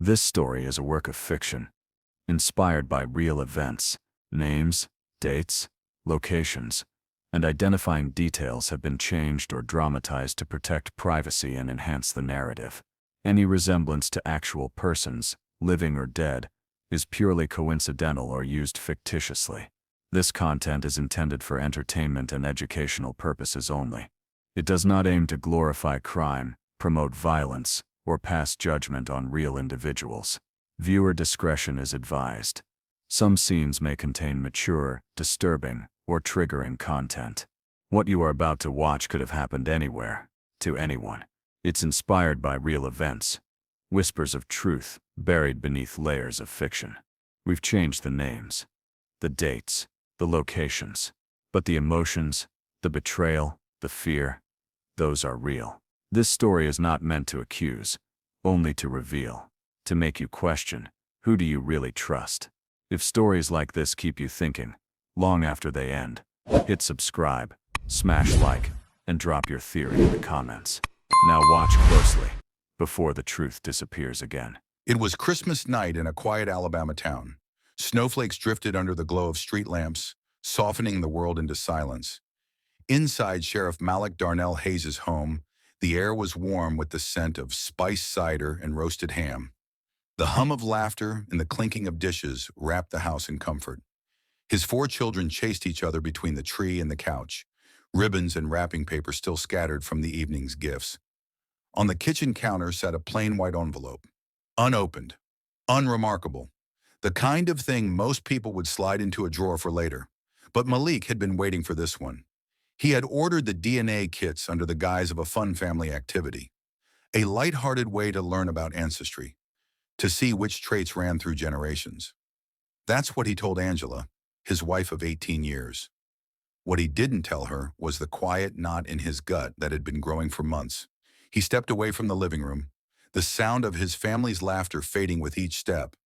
This story is a work of fiction, inspired by real events. Names, dates, locations, and identifying details have been changed or dramatized to protect privacy and enhance the narrative. Any resemblance to actual persons, living or dead, is purely coincidental or used fictitiously. This content is intended for entertainment and educational purposes only. It does not aim to glorify crime, promote violence, or pass judgment on real individuals. Viewer discretion is advised. Some scenes may contain mature, disturbing, or triggering content. What you are about to watch could have happened anywhere, to anyone. It's inspired by real events. Whispers of truth buried beneath layers of fiction. We've changed the names, the dates, the locations, but the emotions, the betrayal, the fear, those are real. This story is not meant to accuse, only to reveal, to make you question, who do you really trust? If stories like this keep you thinking, long after they end, hit subscribe, smash like, and drop your theory in the comments. Now watch closely, before the truth disappears again. It was Christmas night in a quiet Alabama town. Snowflakes drifted under the glow of street lamps, softening the world into silence. Inside Sheriff Malik Darnell Hayes' home, the air was warm with the scent of spiced cider and roasted ham. The hum of laughter and the clinking of dishes wrapped the house in comfort. His 4 children chased each other between the tree and the couch, ribbons and wrapping paper still scattered from the evening's gifts. On the kitchen counter sat a plain white envelope, unopened, unremarkable, the kind of thing most people would slide into a drawer for later. But Malik had been waiting for this one. He had ordered the DNA kits under the guise of a fun family activity, a light-hearted way to learn about ancestry, to see which traits ran through generations. That's what he told Angela, his wife of 18 years. What he didn't tell her was the quiet knot in his gut that had been growing for months. He stepped away from the living room, the sound of his family's laughter fading with each step.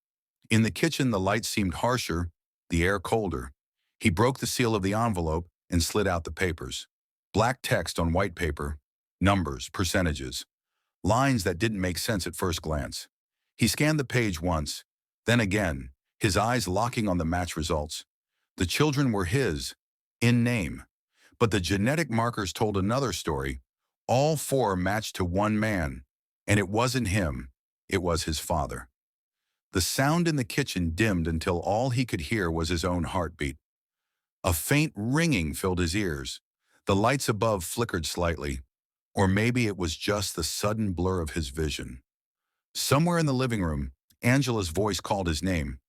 In the kitchen, the light seemed harsher, the air colder. He broke the seal of the envelope and slid out the papers. Black text on white paper, numbers, percentages, lines that didn't make sense at first glance. He scanned the page once, then again, his eyes locking on the match results. The children were his, in name, but the genetic markers told another story. All 4 matched to one man, and it wasn't him, it was his father. The sound in the kitchen dimmed until all he could hear was his own heartbeat. A faint ringing filled his ears. The lights above flickered slightly, or maybe it was just the sudden blur of his vision. Somewhere in the living room, Angela's voice called his name,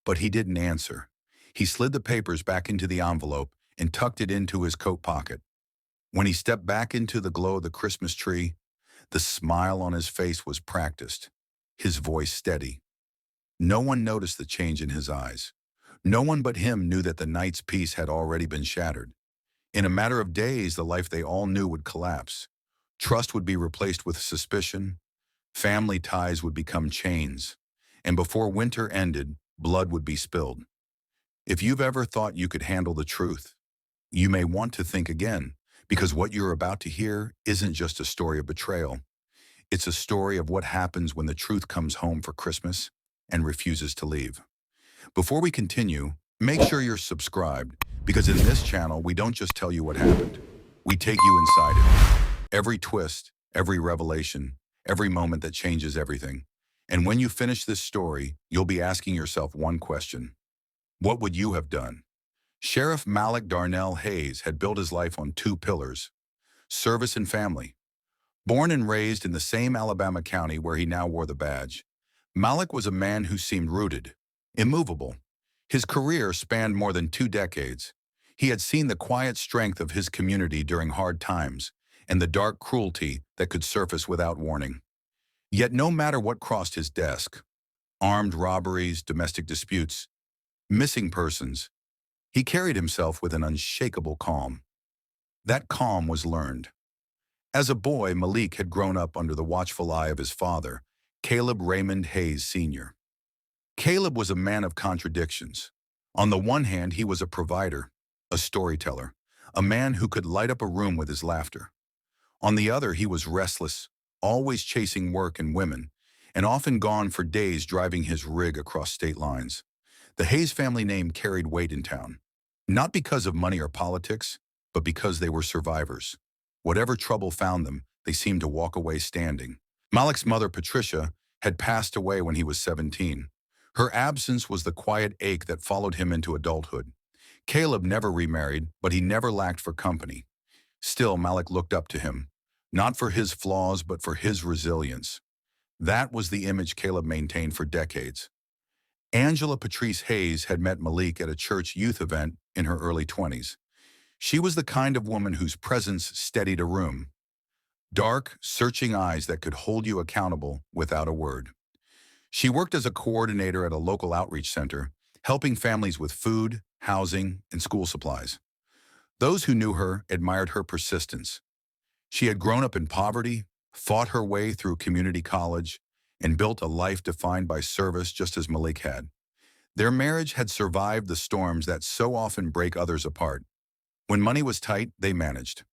but he didn't answer. He slid the papers back into the envelope and tucked it into his coat pocket. When he stepped back into the glow of the Christmas tree, the smile on his face was practiced, his voice steady. No one noticed the change in his eyes. No one but him knew that the night's peace had already been shattered. In a matter of days, the life they all knew would collapse. Trust would be replaced with suspicion. Family ties would become chains. And before winter ended, blood would be spilled. If you've ever thought you could handle the truth, you may want to think again, because what you're about to hear isn't just a story of betrayal. It's a story of what happens when the truth comes home for Christmas and refuses to leave. Before we continue, make sure you're subscribed, because in this channel, we don't just tell you what happened. We take you inside it. Every twist, every revelation, every moment that changes everything. And when you finish this story, you'll be asking yourself one question. What would you have done? Sheriff Malik Darnell Hayes had built his life on 2 pillars: service and family. Born and raised in the same Alabama county where he now wore the badge, Malik was a man who seemed rooted, immovable. His career spanned more than 2 decades. He had seen the quiet strength of his community during hard times and the dark cruelty that could surface without warning. Yet no matter what crossed his desk, armed robberies, domestic disputes, missing persons, he carried himself with an unshakable calm. That calm was learned. As a boy, Malik had grown up under the watchful eye of his father, Caleb Raymond Hayes Sr. Caleb was a man of contradictions. On the one hand, he was a provider, a storyteller, a man who could light up a room with his laughter. On the other, he was restless, always chasing work and women, and often gone for days driving his rig across state lines. The Hayes family name carried weight in town, not because of money or politics, but because they were survivors. Whatever trouble found them, they seemed to walk away standing. Malik's mother, Patricia, had passed away when he was 17. Her absence was the quiet ache that followed him into adulthood. Caleb never remarried, but he never lacked for company. Still, Malik looked up to him, not for his flaws, but for his resilience. That was the image Caleb maintained for decades. Angela Patrice Hayes had met Malik at a church youth event in her early 20s. She was the kind of woman whose presence steadied a room. Dark, searching eyes that could hold you accountable without a word. She worked as a coordinator at a local outreach center, helping families with food, housing, and school supplies. Those who knew her admired her persistence. She had grown up in poverty, fought her way through community college, and built a life defined by service just as Malik had. Their marriage had survived the storms that so often break others apart. When money was tight, they managed.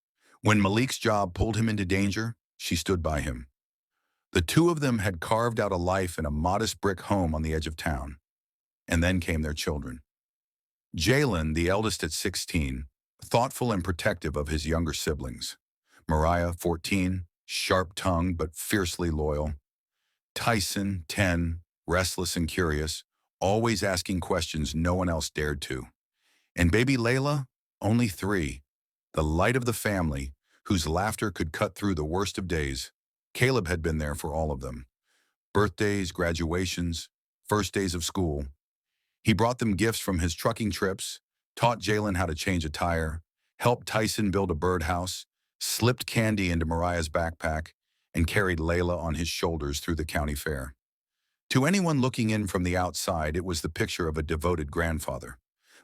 When Malik's job pulled him into danger, she stood by him. The two of them had carved out a life in a modest brick home on the edge of town. And then came their children. Jalen, the eldest at 16, thoughtful and protective of his younger siblings. Mariah, 14, sharp-tongued but fiercely loyal. Tyson, 10, restless and curious, always asking questions no one else dared to. And baby Layla, only 3, the light of the family, whose laughter could cut through the worst of days. Caleb had been there for all of them. Birthdays, graduations, first days of school. He brought them gifts from his trucking trips, taught Jalen how to change a tire, helped Tyson build a birdhouse, slipped candy into Mariah's backpack, and carried Layla on his shoulders through the county fair. To anyone looking in from the outside, it was the picture of a devoted grandfather.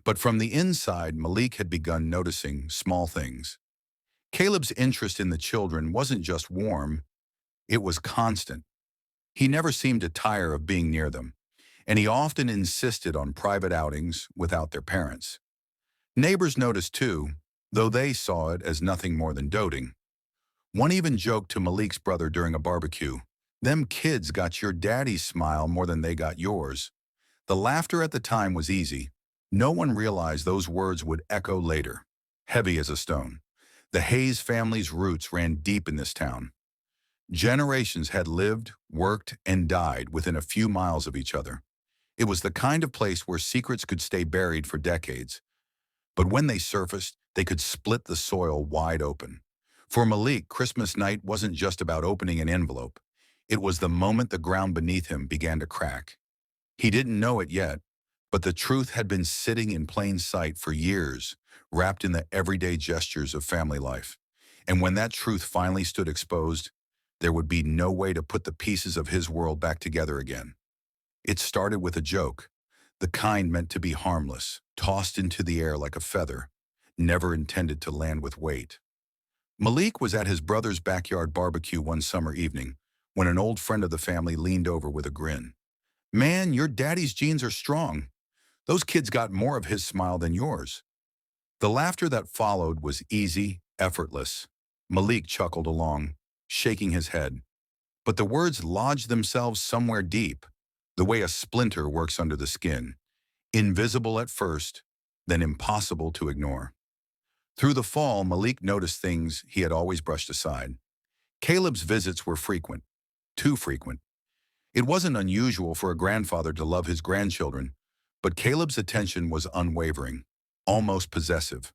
But from the inside, Malik had begun noticing small things. Caleb's interest in the children wasn't just warm, it was constant. He never seemed to tire of being near them, and he often insisted on private outings without their parents. Neighbors noticed too, though they saw it as nothing more than doting. One even joked to Malik's brother during a barbecue, "Them kids got your daddy's smile more than they got yours." The laughter at the time was easy. No one realized those words would echo later, heavy as a stone. The Hayes family's roots ran deep in this town. Generations had lived, worked, and died within a few miles of each other. It was the kind of place where secrets could stay buried for decades. But when they surfaced, they could split the soil wide open. For Malik, Christmas night wasn't just about opening an envelope. It was the moment the ground beneath him began to crack. He didn't know it yet, but the truth had been sitting in plain sight for years, wrapped in the everyday gestures of family life. And when that truth finally stood exposed, there would be no way to put the pieces of his world back together again. It started with a joke, the kind meant to be harmless, tossed into the air like a feather, never intended to land with weight. Malik was at his brother's backyard barbecue one summer evening when an old friend of the family leaned over with a grin. "Man, your daddy's genes are strong. Those kids got more of his smile than yours." The laughter that followed was easy, effortless. Malik chuckled along, shaking his head. But the words lodged themselves somewhere deep, the way a splinter works under the skin, invisible at first, then impossible to ignore. Through the fall, Malik noticed things he had always brushed aside. Caleb's visits were frequent, too frequent. It wasn't unusual for a grandfather to love his grandchildren, but Caleb's attention was unwavering, almost possessive.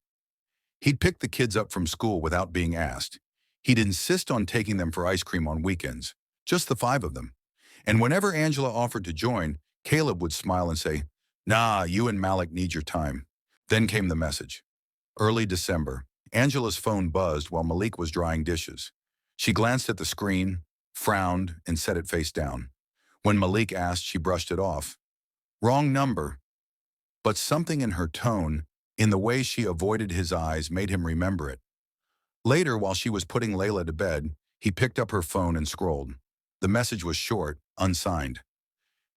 He'd pick the kids up from school without being asked. He'd insist on taking them for ice cream on weekends, just the 5 of them. And whenever Angela offered to join, Caleb would smile and say, "Nah, you and Malik need your time." Then came the message. Early December, Angela's phone buzzed while Malik was drying dishes. She glanced at the screen, frowned, and set it face down. When Malik asked, she brushed it off. Wrong number. But something in her tone, in the way she avoided his eyes, made him remember it. Later, while she was putting Layla to bed, he picked up her phone and scrolled. The message was short, unsigned.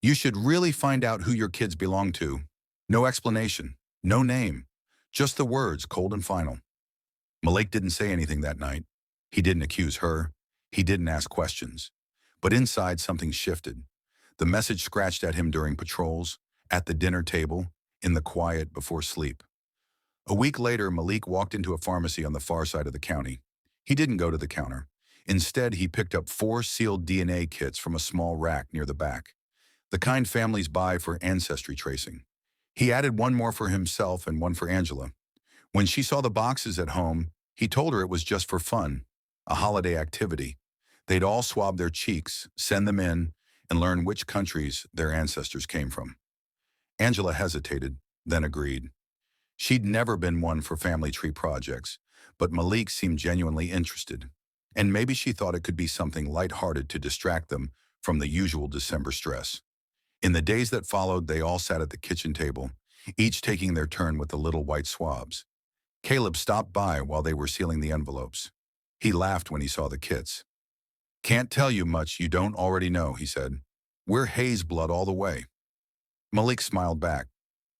"You should really find out who your kids belong to." No explanation, no name, just the words, cold and final. Malik didn't say anything that night. He didn't accuse her. He didn't ask questions. But inside, something shifted. The message scratched at him during patrols, at the dinner table, in the quiet before sleep. A week later, Malik walked into a pharmacy on the far side of the county. He didn't go to the counter. Instead, he picked up 4 sealed DNA kits from a small rack near the back, the kind families buy for ancestry tracing. He added one more for himself and one for Angela. When she saw the boxes at home, he told her it was just for fun, a holiday activity. They'd all swab their cheeks, send them in, and learn which countries their ancestors came from. Angela hesitated, then agreed. She'd never been one for family tree projects, but Malik seemed genuinely interested. And maybe she thought it could be something lighthearted to distract them from the usual December stress. In the days that followed, they all sat at the kitchen table, each taking their turn with the little white swabs. Caleb stopped by while they were sealing the envelopes. He laughed when he saw the kits. "Can't tell you much you don't already know," he said. "We're Hayes blood all the way." Malik smiled back,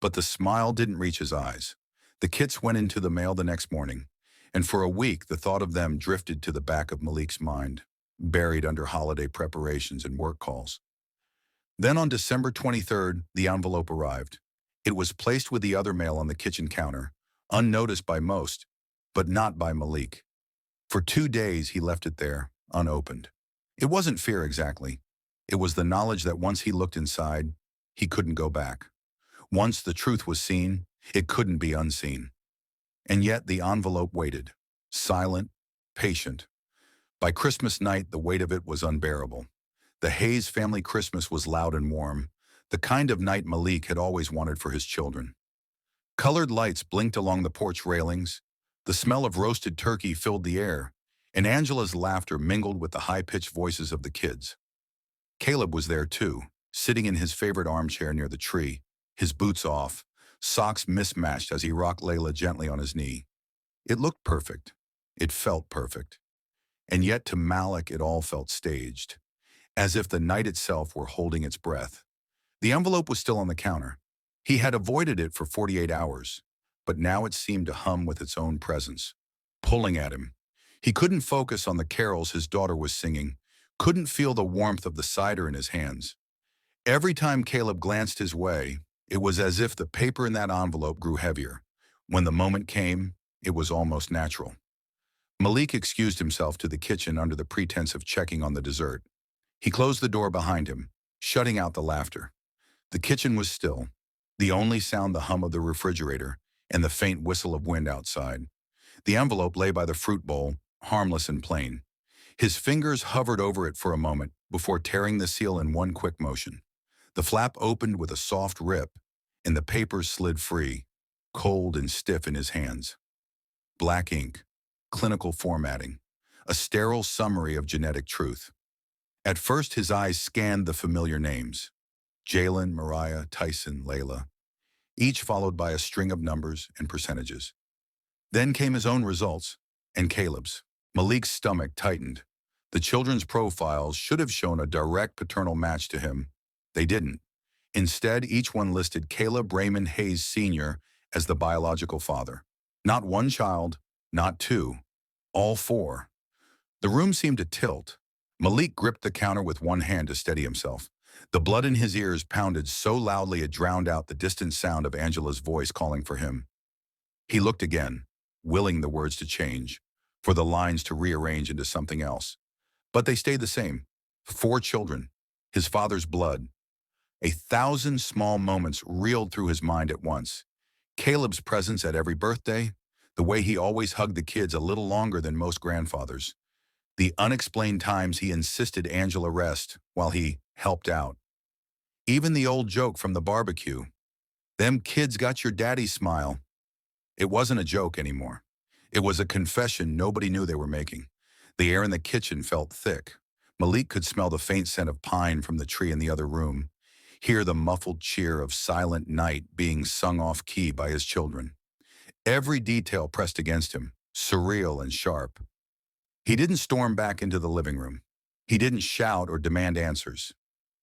but the smile didn't reach his eyes. The kits went into the mail the next morning, and for a week the thought of them drifted to the back of Malik's mind, buried under holiday preparations and work calls. Then on December 23rd, the envelope arrived. It was placed with the other mail on the kitchen counter, unnoticed by most, but not by Malik. For 2 days he left it there, unopened. It wasn't fear exactly. It was the knowledge that once he looked inside, he couldn't go back. Once the truth was seen, it couldn't be unseen. And yet the envelope waited, silent, patient. By Christmas night, the weight of it was unbearable. The Hayes family Christmas was loud and warm, the kind of night Malik had always wanted for his children. Colored lights blinked along the porch railings, the smell of roasted turkey filled the air, and Angela's laughter mingled with the high-pitched voices of the kids. Caleb was there too, sitting in his favorite armchair near the tree, his boots off, socks mismatched as he rocked Layla gently on his knee. It looked perfect. It felt perfect. And yet to Malik it all felt staged, as if the night itself were holding its breath. The envelope was still on the counter. He had avoided it for 48 hours, but now it seemed to hum with its own presence, pulling at him. He couldn't focus on the carols his daughter was singing, couldn't feel the warmth of the cider in his hands. Every time Caleb glanced his way, it was as if the paper in that envelope grew heavier. When the moment came, it was almost natural. Malik excused himself to the kitchen under the pretense of checking on the dessert. He closed the door behind him, shutting out the laughter. The kitchen was still, the only sound the hum of the refrigerator and the faint whistle of wind outside. The envelope lay by the fruit bowl, harmless and plain. His fingers hovered over it for a moment before tearing the seal in one quick motion. The flap opened with a soft rip, and the paper slid free, cold and stiff in his hands. Black ink, clinical formatting, a sterile summary of genetic truth. At first his eyes scanned the familiar names: Jalen, Mariah, Tyson, Layla, each followed by a string of numbers and percentages. Then came his own results, and Caleb's. Malik's stomach tightened. The children's profiles should have shown a direct paternal match to him. They didn't. Instead, each one listed Caleb Raymond Hayes Sr. as the biological father. Not one child, not two, all 4. The room seemed to tilt. Malik gripped the counter with one hand to steady himself. The blood in his ears pounded so loudly it drowned out the distant sound of Angela's voice calling for him. He looked again, willing the words to change, for the lines to rearrange into something else. But they stayed the same. 4 children, his father's blood. 1,000 small moments reeled through his mind at once. Caleb's presence at every birthday, the way he always hugged the kids a little longer than most grandfathers, the unexplained times he insisted Angela rest while he helped out. Even the old joke from the barbecue, "Them kids got your daddy's smile." It wasn't a joke anymore. It was a confession nobody knew they were making. The air in the kitchen felt thick. Malik could smell the faint scent of pine from the tree in the other room, hear the muffled cheer of Silent Night being sung off-key by his children. Every detail pressed against him, surreal and sharp. He didn't storm back into the living room. He didn't shout or demand answers.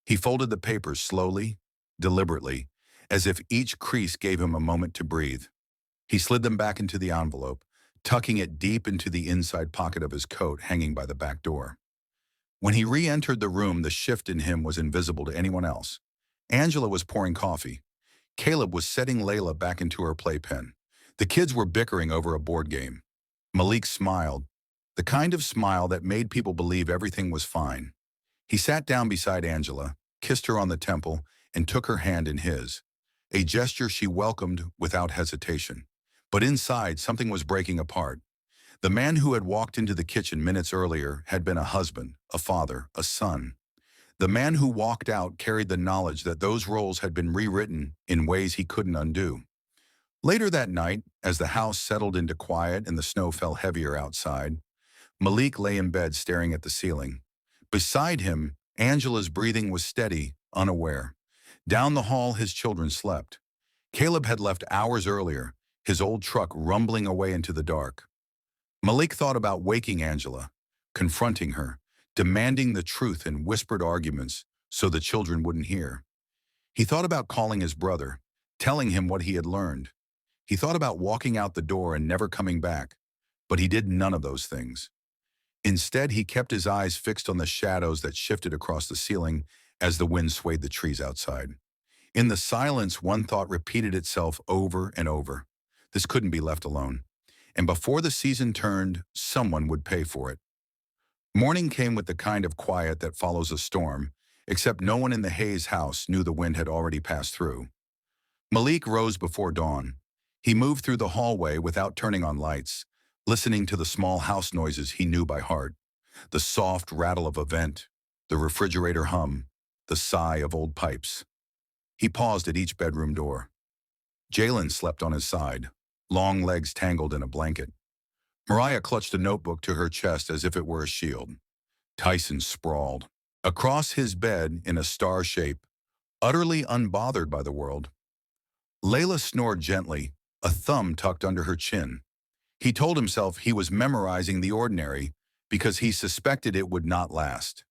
He folded the papers slowly, deliberately, as if each crease gave him a moment to breathe. He slid them back into the envelope, tucking it deep into the inside pocket of his coat hanging by the back door. When he re-entered the room, the shift in him was invisible to anyone else. Angela was pouring coffee. Caleb was setting Layla back into her playpen. The kids were bickering over a board game. Malik smiled, the kind of smile that made people believe everything was fine. He sat down beside Angela, kissed her on the temple, and took her hand in his, a gesture she welcomed without hesitation. But inside, something was breaking apart. The man who had walked into the kitchen minutes earlier had been a husband, a father, a son. The man who walked out carried the knowledge that those roles had been rewritten in ways he couldn't undo. Later that night, as the house settled into quiet and the snow fell heavier outside, Malik lay in bed staring at the ceiling. Beside him, Angela's breathing was steady, unaware. Down the hall, his children slept. Caleb had left hours earlier, his old truck rumbling away into the dark. Malik thought about waking Angela, confronting her, demanding the truth in whispered arguments so the children wouldn't hear. He thought about calling his brother, telling him what he had learned. He thought about walking out the door and never coming back, but he did none of those things. Instead, he kept his eyes fixed on the shadows that shifted across the ceiling as the wind swayed the trees outside. In the silence, one thought repeated itself over and over. This couldn't be left alone. And before the season turned, someone would pay for it. Morning came with the kind of quiet that follows a storm, except no one in the Hayes house knew the wind had already passed through. Malik rose before dawn. He moved through the hallway without turning on lights, listening to the small house noises he knew by heart, the soft rattle of a vent, the refrigerator hum, the sigh of old pipes. He paused at each bedroom door. Jalen slept on his side, long legs tangled in a blanket. Mariah clutched a notebook to her chest as if it were a shield. Tyson sprawled across his bed in a star shape, utterly unbothered by the world. Layla snored gently, a thumb tucked under her chin. He told himself he was memorizing the ordinary because he suspected it would not last.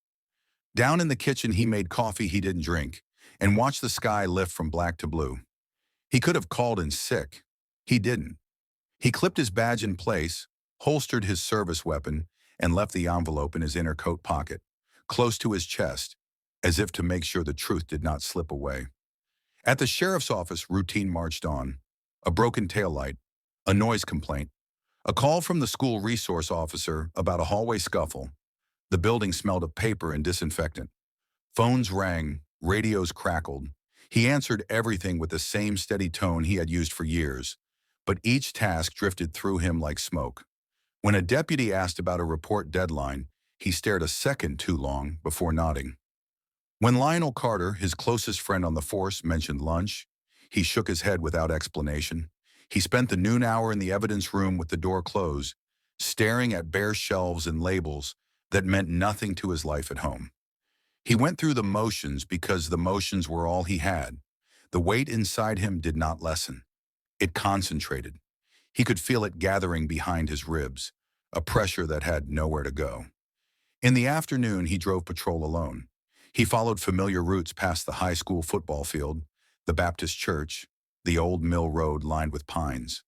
Down in the kitchen, he made coffee he didn't drink and watched the sky lift from black to blue. He could have called in sick. He didn't. He clipped his badge in place, holstered his service weapon, and left the envelope in his inner coat pocket, close to his chest, as if to make sure the truth did not slip away. At the sheriff's office, routine marched on. A broken taillight, a noise complaint, a call from the school resource officer about a hallway scuffle. The building smelled of paper and disinfectant. Phones rang, radios crackled. He answered everything with the same steady tone he had used for years, but each task drifted through him like smoke. When a deputy asked about a report deadline, he stared a second too long before nodding. When Lionel Carter, his closest friend on the force, mentioned lunch, he shook his head without explanation. He spent the noon hour in the evidence room with the door closed, staring at bare shelves and labels that meant nothing to his life at home. He went through the motions because the motions were all he had. The weight inside him did not lessen. It concentrated. He could feel it gathering behind his ribs, a pressure that had nowhere to go. In the afternoon, he drove patrol alone. He followed familiar routes past the high school football field, the Baptist church, the old mill road lined with pines.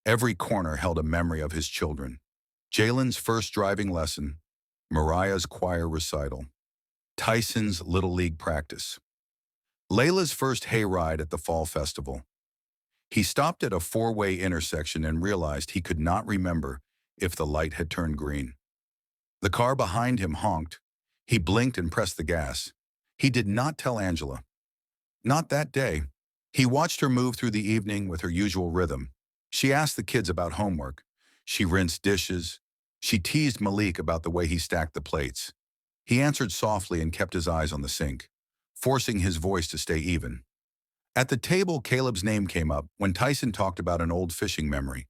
Every corner held a memory of his children. Jalen's first driving lesson, Mariah's choir recital, Tyson's Little League practice, Layla's first hayride at the fall festival. He stopped at a four-way intersection and realized he could not remember if the light had turned green. The car behind him honked. He blinked and pressed the gas. He did not tell Angela. Not that day. He watched her move through the evening with her usual rhythm. She asked the kids about homework. She rinsed dishes. She teased Malik about the way he stacked the plates. He answered softly and kept his eyes on the sink, forcing his voice to stay even. At the table, Caleb's name came up when Tyson talked about an old fishing memory.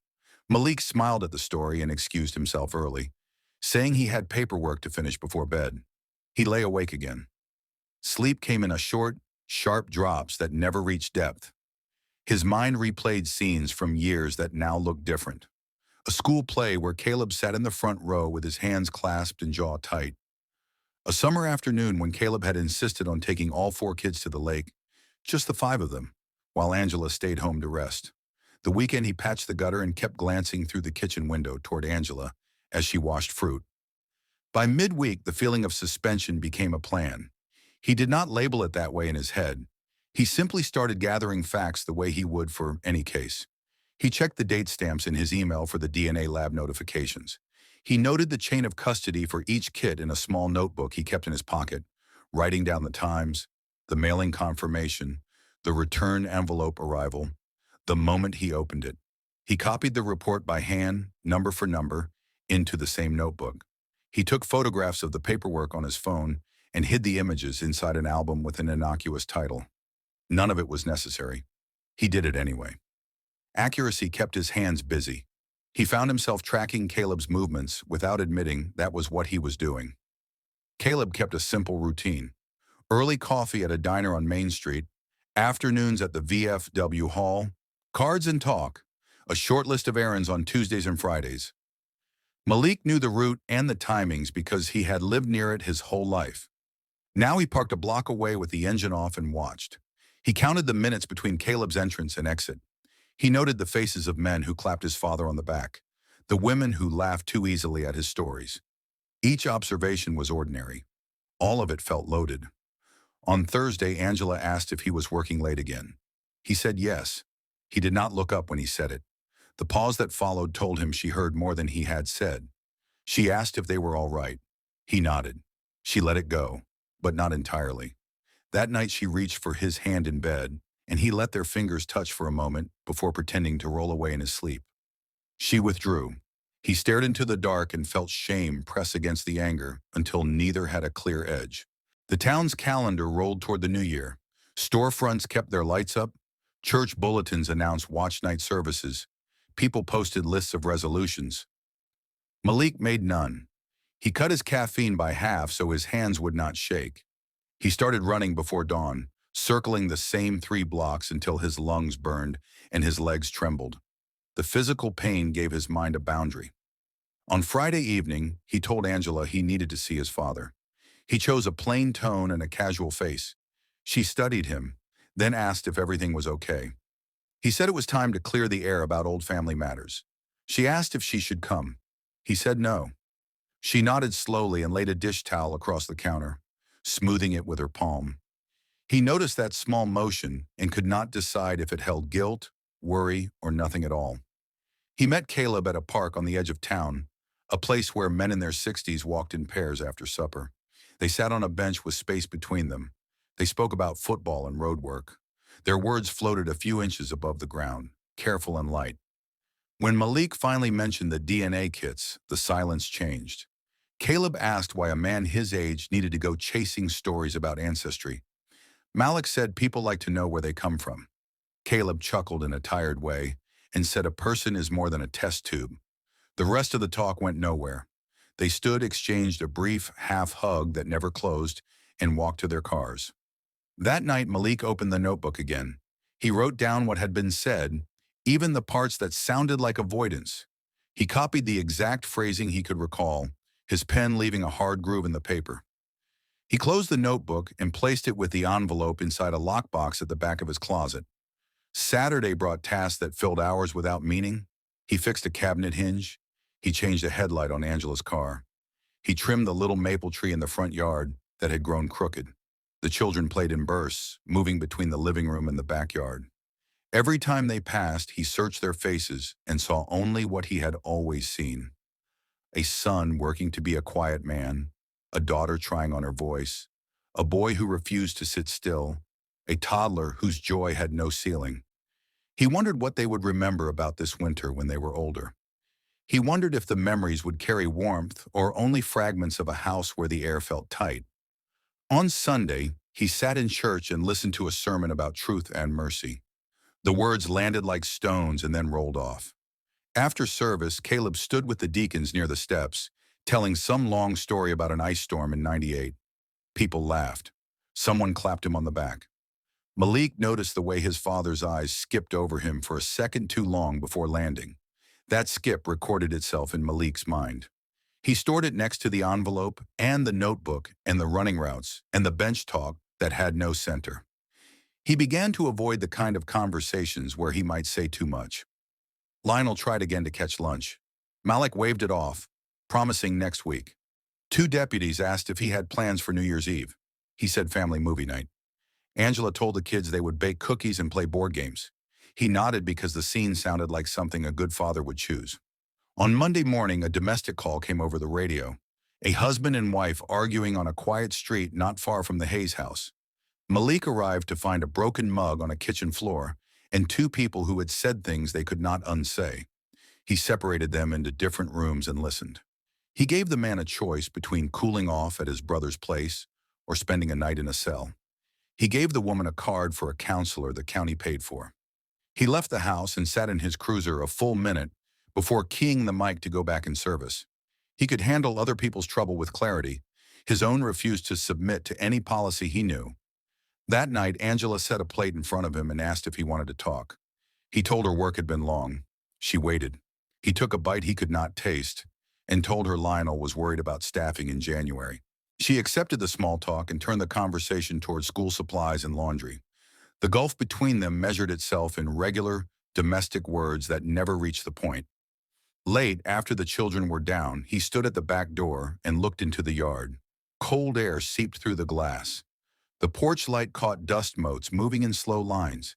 Malik smiled at the story and excused himself early, saying he had paperwork to finish before bed. He lay awake again. Sleep came in short, sharp drops that never reached depth. His mind replayed scenes from years that now looked different. A school play where Caleb sat in the front row with his hands clasped and jaw tight. A summer afternoon when Caleb had insisted on taking all four kids to the lake, just the five of them, while Angela stayed home to rest. The weekend he patched the gutter and kept glancing through the kitchen window toward Angela as she washed fruit. By midweek, the feeling of suspension became a plan. He did not label it that way in his head. He simply started gathering facts the way he would for any case. He checked the date stamps in his email for the DNA lab notifications. He noted the chain of custody for each kit in a small notebook he kept in his pocket, writing down the times, the mailing confirmation, the return envelope arrival, the moment he opened it. He copied the report by hand, number for number, into the same notebook. He took photographs of the paperwork on his phone and hid the images inside an album with an innocuous title. None of it was necessary. He did it anyway. Accuracy kept his hands busy. He found himself tracking Caleb's movements without admitting that was what he was doing. Caleb kept a simple routine. Early coffee at a diner on Main Street, afternoons at the VFW Hall, cards and talk, a short list of errands on Tuesdays and Fridays. Malik knew the route and the timings because he had lived near it his whole life. Now he parked a block away with the engine off and watched. He counted the minutes between Caleb's entrance and exit. He noted the faces of men who clapped his father on the back, the women who laughed too easily at his stories. Each observation was ordinary. All of it felt loaded. On Thursday, Angela asked if he was working late again. He said yes. He did not look up when he said it. The pause that followed told him she heard more than he had said. She asked if they were all right. He nodded. She let it go, but not entirely. That night she reached for his hand in bed, and he let their fingers touch for a moment before pretending to roll away in his sleep. She withdrew. He stared into the dark and felt shame press against the anger until neither had a clear edge. The town's calendar rolled toward the new year. Storefronts kept their lights up. Church bulletins announced watch night services. People posted lists of resolutions. Malik made none. He cut his caffeine by half so his hands would not shake. He started running before dawn, circling the same 3 blocks until his lungs burned and his legs trembled. The physical pain gave his mind a boundary. On Friday evening, he told Angela he needed to see his father. He chose a plain tone and a casual face. She studied him, then asked if everything was okay. He said it was time to clear the air about old family matters. She asked if she should come. He said no. She nodded slowly and laid a dish towel across the counter, smoothing it with her palm. He noticed that small motion and could not decide if it held guilt, worry, or nothing at all. He met Caleb at a park on the edge of town, a place where men in their 60s walked in pairs after supper. They sat on a bench with space between them. They spoke about football and road work. Their words floated a few inches above the ground, careful and light. When Malik finally mentioned the DNA kits, the silence changed. Caleb asked why a man his age needed to go chasing stories about ancestry. Malik said people like to know where they come from. Caleb chuckled in a tired way and said a person is more than a test tube. The rest of the talk went nowhere. They stood, exchanged a brief half hug that never closed, and walked to their cars. That night, Malik opened the notebook again. He wrote down what had been said, even the parts that sounded like avoidance. He copied the exact phrasing he could recall, his pen leaving a hard groove in the paper. He closed the notebook and placed it with the envelope inside a lockbox at the back of his closet. Saturday brought tasks that filled hours without meaning. He fixed a cabinet hinge. He changed a headlight on Angela's car. He trimmed the little maple tree in the front yard that had grown crooked. The children played in bursts, moving between the living room and the backyard. Every time they passed, he searched their faces and saw only what he had always seen. A son working to be a quiet man, a daughter trying on her voice, a boy who refused to sit still, a toddler whose joy had no ceiling. He wondered what they would remember about this winter when they were older. He wondered if the memories would carry warmth or only fragments of a house where the air felt tight. On Sunday, he sat in church and listened to a sermon about truth and mercy. The words landed like stones and then rolled off. After service, Caleb stood with the deacons near the steps, telling some long story about an ice storm in '98. People laughed. Someone clapped him on the back. Malik noticed the way his father's eyes skipped over him for a second too long before landing. That skip recorded itself in Malik's mind. He stored it next to the envelope and the notebook and the running routes and the bench talk that had no center. He began to avoid the kind of conversations where he might say too much. Lionel tried again to catch lunch. Malik waved it off, promising next week. Two deputies asked if he had plans for New Year's Eve. He said family movie night. Angela told the kids they would bake cookies and play board games. He nodded because the scene sounded like something a good father would choose. On Monday morning, a domestic call came over the radio. A husband and wife arguing on a quiet street not far from the Hayes house. Malik arrived to find a broken mug on a kitchen floor and two people who had said things they could not unsay. He separated them into different rooms and listened. He gave the man a choice between cooling off at his brother's place or spending a night in a cell. He gave the woman a card for a counselor the county paid for. He left the house and sat in his cruiser a full minute before keying the mic to go back in service. He could handle other people's trouble with clarity. His own refused to submit to any policy he knew. That night, Angela set a plate in front of him and asked if he wanted to talk. He told her work had been long. She waited. He took a bite he could not taste and told her Lionel was worried about staffing in January. She accepted the small talk and turned the conversation toward school supplies and laundry. The gulf between them measured itself in regular, domestic words that never reached the point. Late, after the children were down, he stood at the back door and looked into the yard. Cold air seeped through the glass. The porch light caught dust motes moving in slow lines.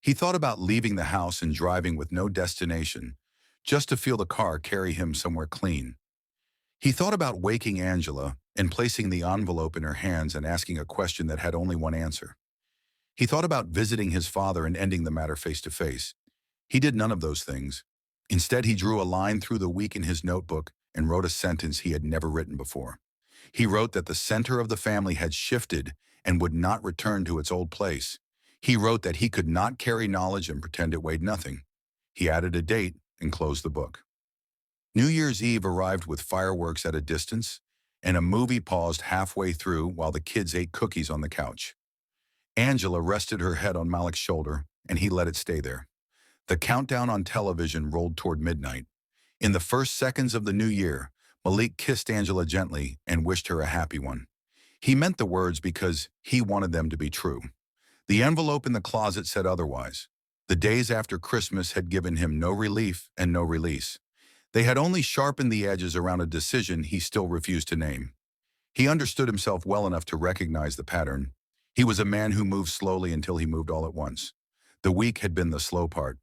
He thought about leaving the house and driving with no destination, just to feel the car carry him somewhere clean. He thought about waking Angela and placing the envelope in her hands and asking a question that had only one answer. He thought about visiting his father and ending the matter face to face. He did none of those things. Instead, he drew a line through the week in his notebook and wrote a sentence he had never written before. He wrote that the center of the family had shifted and would not return to its old place. He wrote that he could not carry knowledge and pretend it weighed nothing. He added a date and closed the book. New Year's Eve arrived with fireworks at a distance, and a movie paused halfway through while the kids ate cookies on the couch. Angela rested her head on Malik's shoulder, and he let it stay there. The countdown on television rolled toward midnight. In the first seconds of the new year, Malik kissed Angela gently and wished her a happy one. He meant the words because he wanted them to be true. The envelope in the closet said otherwise. The days after Christmas had given him no relief and no release. They had only sharpened the edges around a decision he still refused to name. He understood himself well enough to recognize the pattern. He was a man who moved slowly until he moved all at once. The week had been the slow part.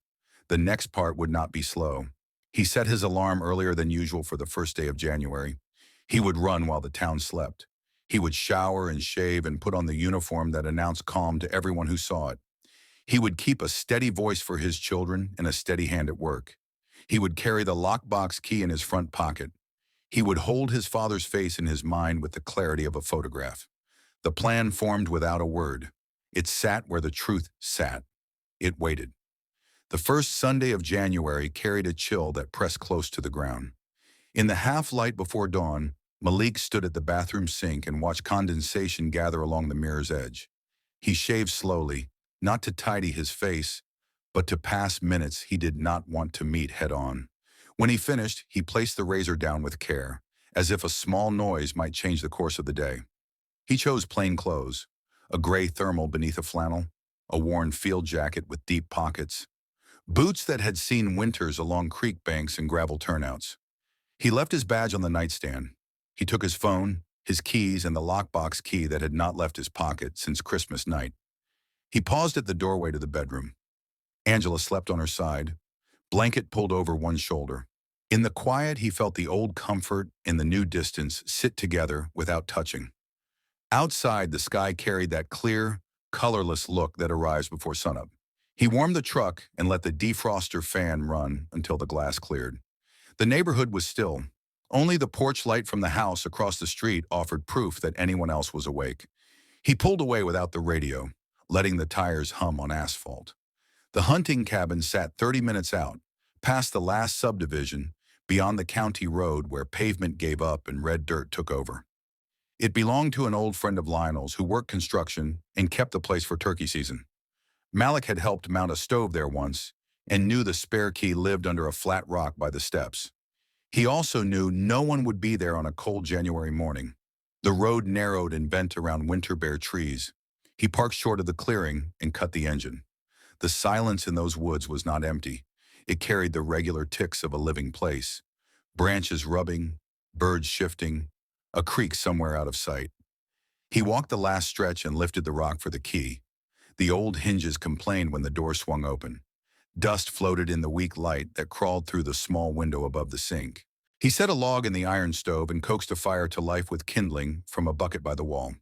The next part would not be slow. He set his alarm earlier than usual for the first day of January. He would run while the town slept. He would shower and shave and put on the uniform that announced calm to everyone who saw it. He would keep a steady voice for his children and a steady hand at work. He would carry the lockbox key in his front pocket. He would hold his father's face in his mind with the clarity of a photograph. The plan formed without a word. It sat where the truth sat. It waited. The first Sunday of January carried a chill that pressed close to the ground. In the half-light before dawn, Malik stood at the bathroom sink and watched condensation gather along the mirror's edge. He shaved slowly, not to tidy his face, but to pass minutes he did not want to meet head-on. When he finished, he placed the razor down with care, as if a small noise might change the course of the day. He chose plain clothes, a gray thermal beneath a flannel, a worn field jacket with deep pockets, boots that had seen winters along creek banks and gravel turnouts. He left his badge on the nightstand. He took his phone, his keys, and the lockbox key that had not left his pocket since Christmas night. He paused at the doorway to the bedroom. Angela slept on her side, blanket pulled over one shoulder. In the quiet, he felt the old comfort and the new distance sit together without touching. Outside, the sky carried that clear, colorless look that arrives before sunup. He warmed the truck and let the defroster fan run until the glass cleared. The neighborhood was still. Only the porch light from the house across the street offered proof that anyone else was awake. He pulled away without the radio, letting the tires hum on asphalt. The hunting cabin sat 30 minutes out, past the last subdivision, beyond the county road where pavement gave up and red dirt took over. It belonged to an old friend of Lionel's who worked construction and kept the place for turkey season. Malik had helped mount a stove there once and knew the spare key lived under a flat rock by the steps. He also knew no one would be there on a cold January morning. The road narrowed and bent around winter bare trees. He parked short of the clearing and cut the engine. The silence in those woods was not empty. It carried the regular ticks of a living place. Branches rubbing, birds shifting, a creak somewhere out of sight. He walked the last stretch and lifted the rock for the key. The old hinges complained when the door swung open. Dust floated in the weak light that crawled through the small window above the sink. He set a log in the iron stove and coaxed a fire to life with kindling from a bucket by the wall.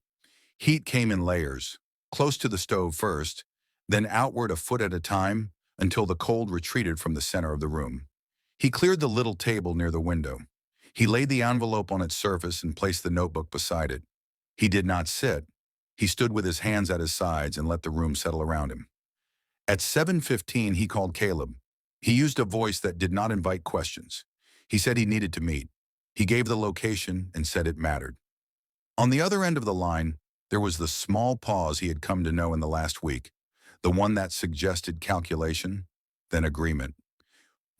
Heat came in layers, close to the stove first, then outward a foot at a time until the cold retreated from the center of the room. He cleared the little table near the window. He laid the envelope on its surface and placed the notebook beside it. He did not sit. He stood with his hands at his sides and let the room settle around him. At 7:15, he called Caleb. He used a voice that did not invite questions. He said he needed to meet. He gave the location and said it mattered. On the other end of the line, there was the small pause he had come to know in the last week, the one that suggested calculation, then agreement.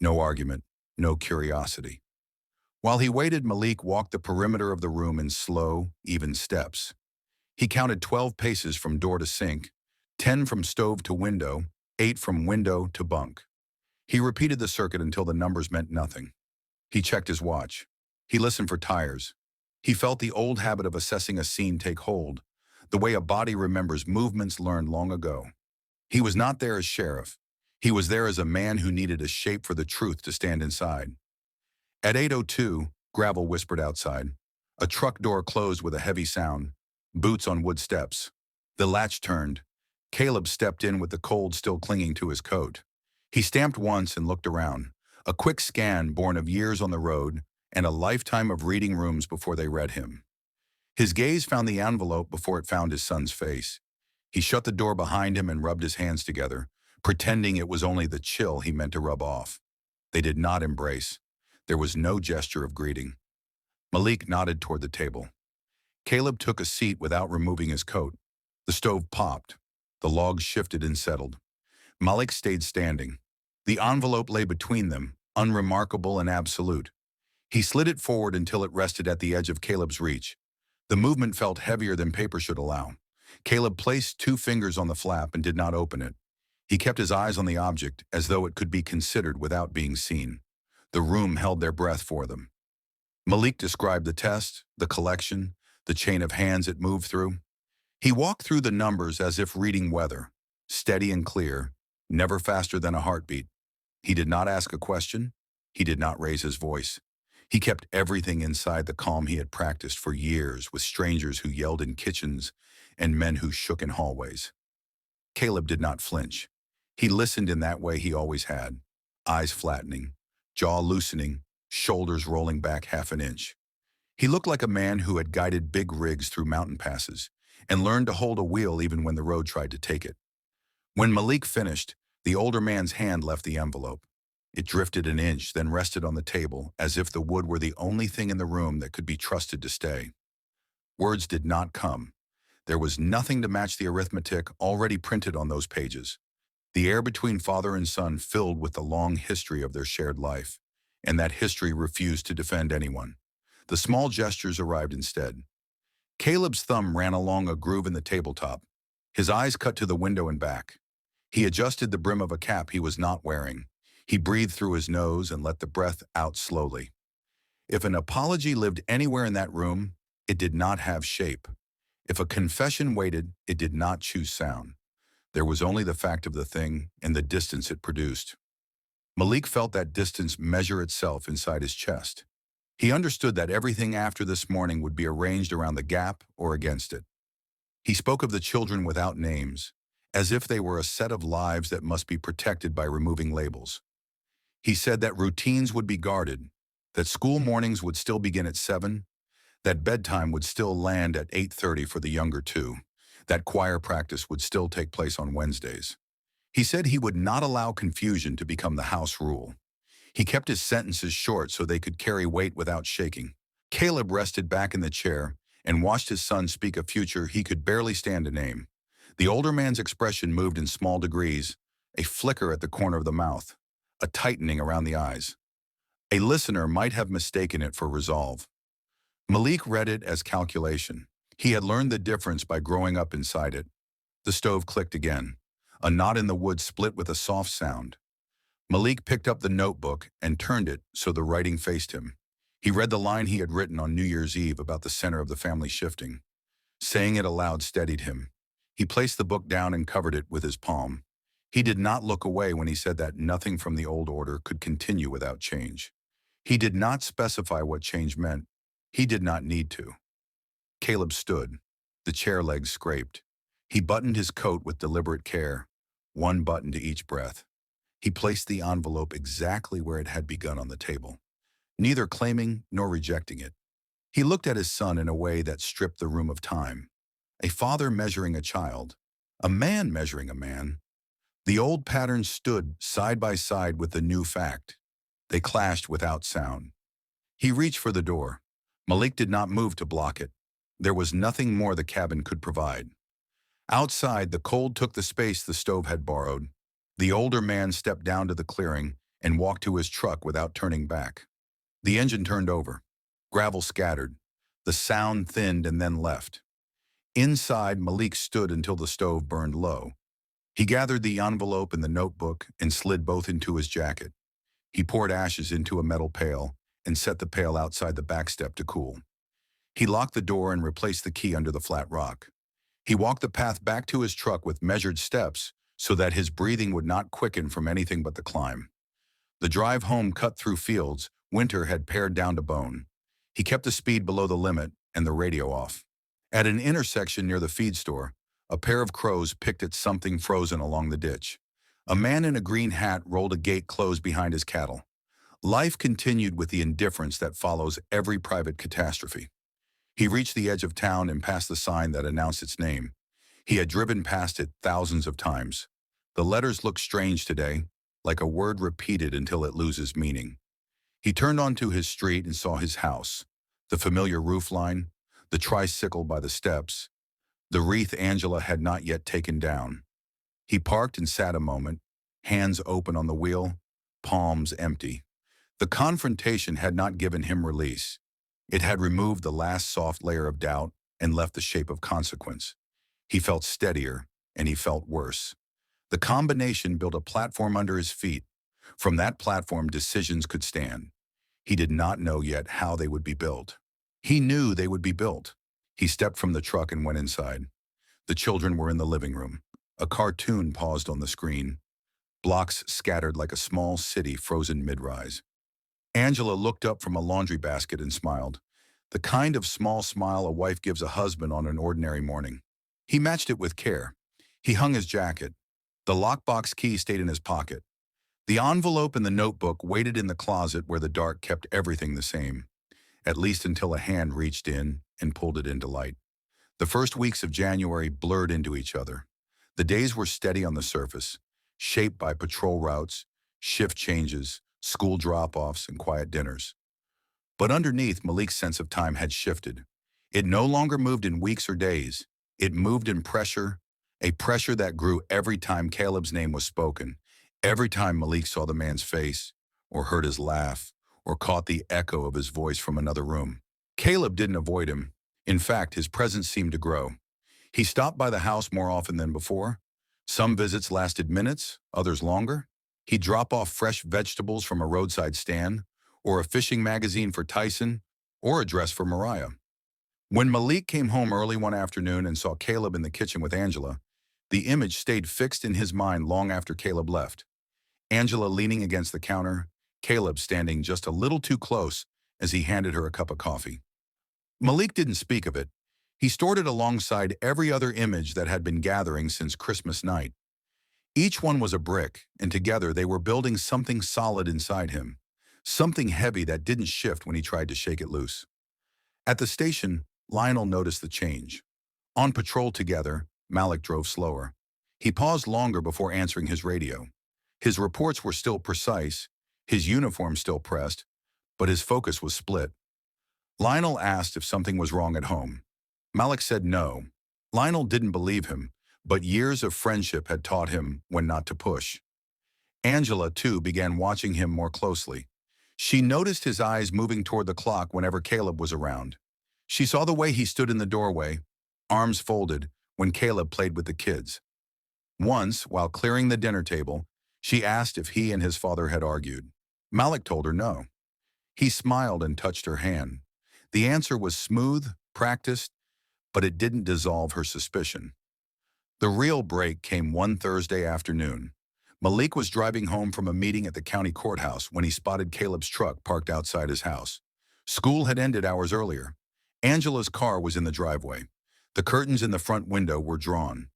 No argument, no curiosity. While he waited, Malik walked the perimeter of the room in slow, even steps. He counted 12 paces from door to sink, 10 from stove to window, 8 from window to bunk. He repeated the circuit until the numbers meant nothing. He checked his watch. He listened for tires. He felt the old habit of assessing a scene take hold, the way a body remembers movements learned long ago. He was not there as sheriff. He was there as a man who needed a shape for the truth to stand inside. At 8:02, gravel whispered outside. A truck door closed with a heavy sound. Boots on wood steps. The latch turned. Caleb stepped in with the cold still clinging to his coat. He stamped once and looked around. A quick scan born of years on the road and a lifetime of reading rooms before they read him. His gaze found the envelope before it found his son's face. He shut the door behind him and rubbed his hands together, pretending it was only the chill he meant to rub off. They did not embrace. There was no gesture of greeting. Malik nodded toward the table. Caleb took a seat without removing his coat. The stove popped. The logs shifted and settled. Malik stayed standing. The envelope lay between them, unremarkable and absolute. He slid it forward until it rested at the edge of Caleb's reach. The movement felt heavier than paper should allow. Caleb placed 2 fingers on the flap and did not open it. He kept his eyes on the object as though it could be considered without being seen. The room held their breath for them. Malik described the test, the collection, the chain of hands it moved through. He walked through the numbers as if reading weather, steady and clear, never faster than a heartbeat. He did not ask a question. He did not raise his voice. He kept everything inside the calm he had practiced for years with strangers who yelled in kitchens and men who shook in hallways. Caleb did not flinch. He listened in that way he always had, eyes flattening, jaw loosening, shoulders rolling back half an inch. He looked like a man who had guided big rigs through mountain passes and learned to hold a wheel even when the road tried to take it. When Malik finished, the older man's hand left the envelope. It drifted an inch, then rested on the table, as if the wood were the only thing in the room that could be trusted to stay. Words did not come. There was nothing to match the arithmetic already printed on those pages. The air between father and son filled with the long history of their shared life, and that history refused to defend anyone. The small gestures arrived instead. Caleb's thumb ran along a groove in the tabletop. His eyes cut to the window and back. He adjusted the brim of a cap he was not wearing. He breathed through his nose and let the breath out slowly. If an apology lived anywhere in that room, it did not have shape. If a confession waited, it did not choose sound. There was only the fact of the thing and the distance it produced. Malik felt that distance measure itself inside his chest. He understood that everything after this morning would be arranged around the gap or against it. He spoke of the children without names, as if they were a set of lives that must be protected by removing labels. He said that routines would be guarded, that school mornings would still begin at 7, that bedtime would still land at 8:30 for the younger two, that choir practice would still take place on Wednesdays. He said he would not allow confusion to become the house rule. He kept his sentences short so they could carry weight without shaking. Caleb rested back in the chair and watched his son speak a future he could barely stand to name. The older man's expression moved in small degrees, a flicker at the corner of the mouth, a tightening around the eyes. A listener might have mistaken it for resolve. Malik read it as calculation. He had learned the difference by growing up inside it. The stove clicked again. A knot in the wood split with a soft sound. Malik picked up the notebook and turned it so the writing faced him. He read the line he had written on New Year's Eve about the center of the family shifting. Saying it aloud steadied him. He placed the book down and covered it with his palm. He did not look away when he said that nothing from the old order could continue without change. He did not specify what change meant. He did not need to. Caleb stood, the chair legs scraped. He buttoned his coat with deliberate care, one button to each breath. He placed the envelope exactly where it had begun on the table, neither claiming nor rejecting it. He looked at his son in a way that stripped the room of time. A father measuring a child, a man measuring a man. The old pattern stood side by side with the new fact. They clashed without sound. He reached for the door. Malik did not move to block it. There was nothing more the cabin could provide. Outside, the cold took the space the stove had borrowed. The older man stepped down to the clearing and walked to his truck without turning back. The engine turned over. Gravel scattered. The sound thinned and then left. Inside, Malik stood until the stove burned low. He gathered the envelope and the notebook and slid both into his jacket. He poured ashes into a metal pail and set the pail outside the back step to cool. He locked the door and replaced the key under the flat rock. He walked the path back to his truck with measured steps so that his breathing would not quicken from anything but the climb. The drive home cut through fields winter had pared down to bone. He kept the speed below the limit and the radio off. At an intersection near the feed store, a pair of crows picked at something frozen along the ditch. A man in a green hat rolled a gate closed behind his cattle. Life continued with the indifference that follows every private catastrophe. He reached the edge of town and passed the sign that announced its name. He had driven past it thousands of times. The letters looked strange today, like a word repeated until it loses meaning. He turned onto his street and saw his house, the familiar roofline, the tricycle by the steps, the wreath Angela had not yet taken down. He parked and sat a moment, hands open on the wheel, palms empty. The confrontation had not given him release. It had removed the last soft layer of doubt and left the shape of consequence. He felt steadier, and he felt worse. The combination built a platform under his feet. From that platform, decisions could stand. He did not know yet how they would be built. He knew they would be built. He stepped from the truck and went inside. The children were in the living room. A cartoon paused on the screen. Blocks scattered like a small city frozen mid-rise. Angela looked up from a laundry basket and smiled. The kind of small smile a wife gives a husband on an ordinary morning. He matched it with care. He hung his jacket. The lockbox key stayed in his pocket. The envelope and the notebook waited in the closet where the dark kept everything the same, at least until a hand reached in and pulled it into light. The first weeks of January blurred into each other. The days were steady on the surface, shaped by patrol routes, shift changes, school drop-offs, and quiet dinners. But underneath, Malik's sense of time had shifted. It no longer moved in weeks or days. It moved in pressure, a pressure that grew every time Caleb's name was spoken, every time Malik saw the man's face, or heard his laugh, or caught the echo of his voice from another room. Caleb didn't avoid him. In fact, his presence seemed to grow. He stopped by the house more often than before. Some visits lasted minutes, others longer. He'd drop off fresh vegetables from a roadside stand, or a fishing magazine for Tyson, or a dress for Mariah. When Malik came home early one afternoon and saw Caleb in the kitchen with Angela, the image stayed fixed in his mind long after Caleb left. Angela leaning against the counter, Caleb standing just a little too close as he handed her a cup of coffee. Malik didn't speak of it. He stored it alongside every other image that had been gathering since Christmas night. Each one was a brick, and together they were building something solid inside him, something heavy that didn't shift when he tried to shake it loose. At the station, Lionel noticed the change. On patrol together, Malik drove slower. He paused longer before answering his radio. His reports were still precise, his uniform still pressed, but his focus was split. Lionel asked if something was wrong at home. Malik said no. Lionel didn't believe him, but years of friendship had taught him when not to push. Angela, too, began watching him more closely. She noticed his eyes moving toward the clock whenever Caleb was around. She saw the way he stood in the doorway, arms folded, when Caleb played with the kids. Once, while clearing the dinner table, she asked if he and his father had argued. Malik told her no. He smiled and touched her hand. The answer was smooth, practiced, but it didn't dissolve her suspicion. The real break came one Thursday afternoon. Malik was driving home from a meeting at the county courthouse when he spotted Caleb's truck parked outside his house. School had ended hours earlier. Angela's car was in the driveway. The curtains in the front window were drawn.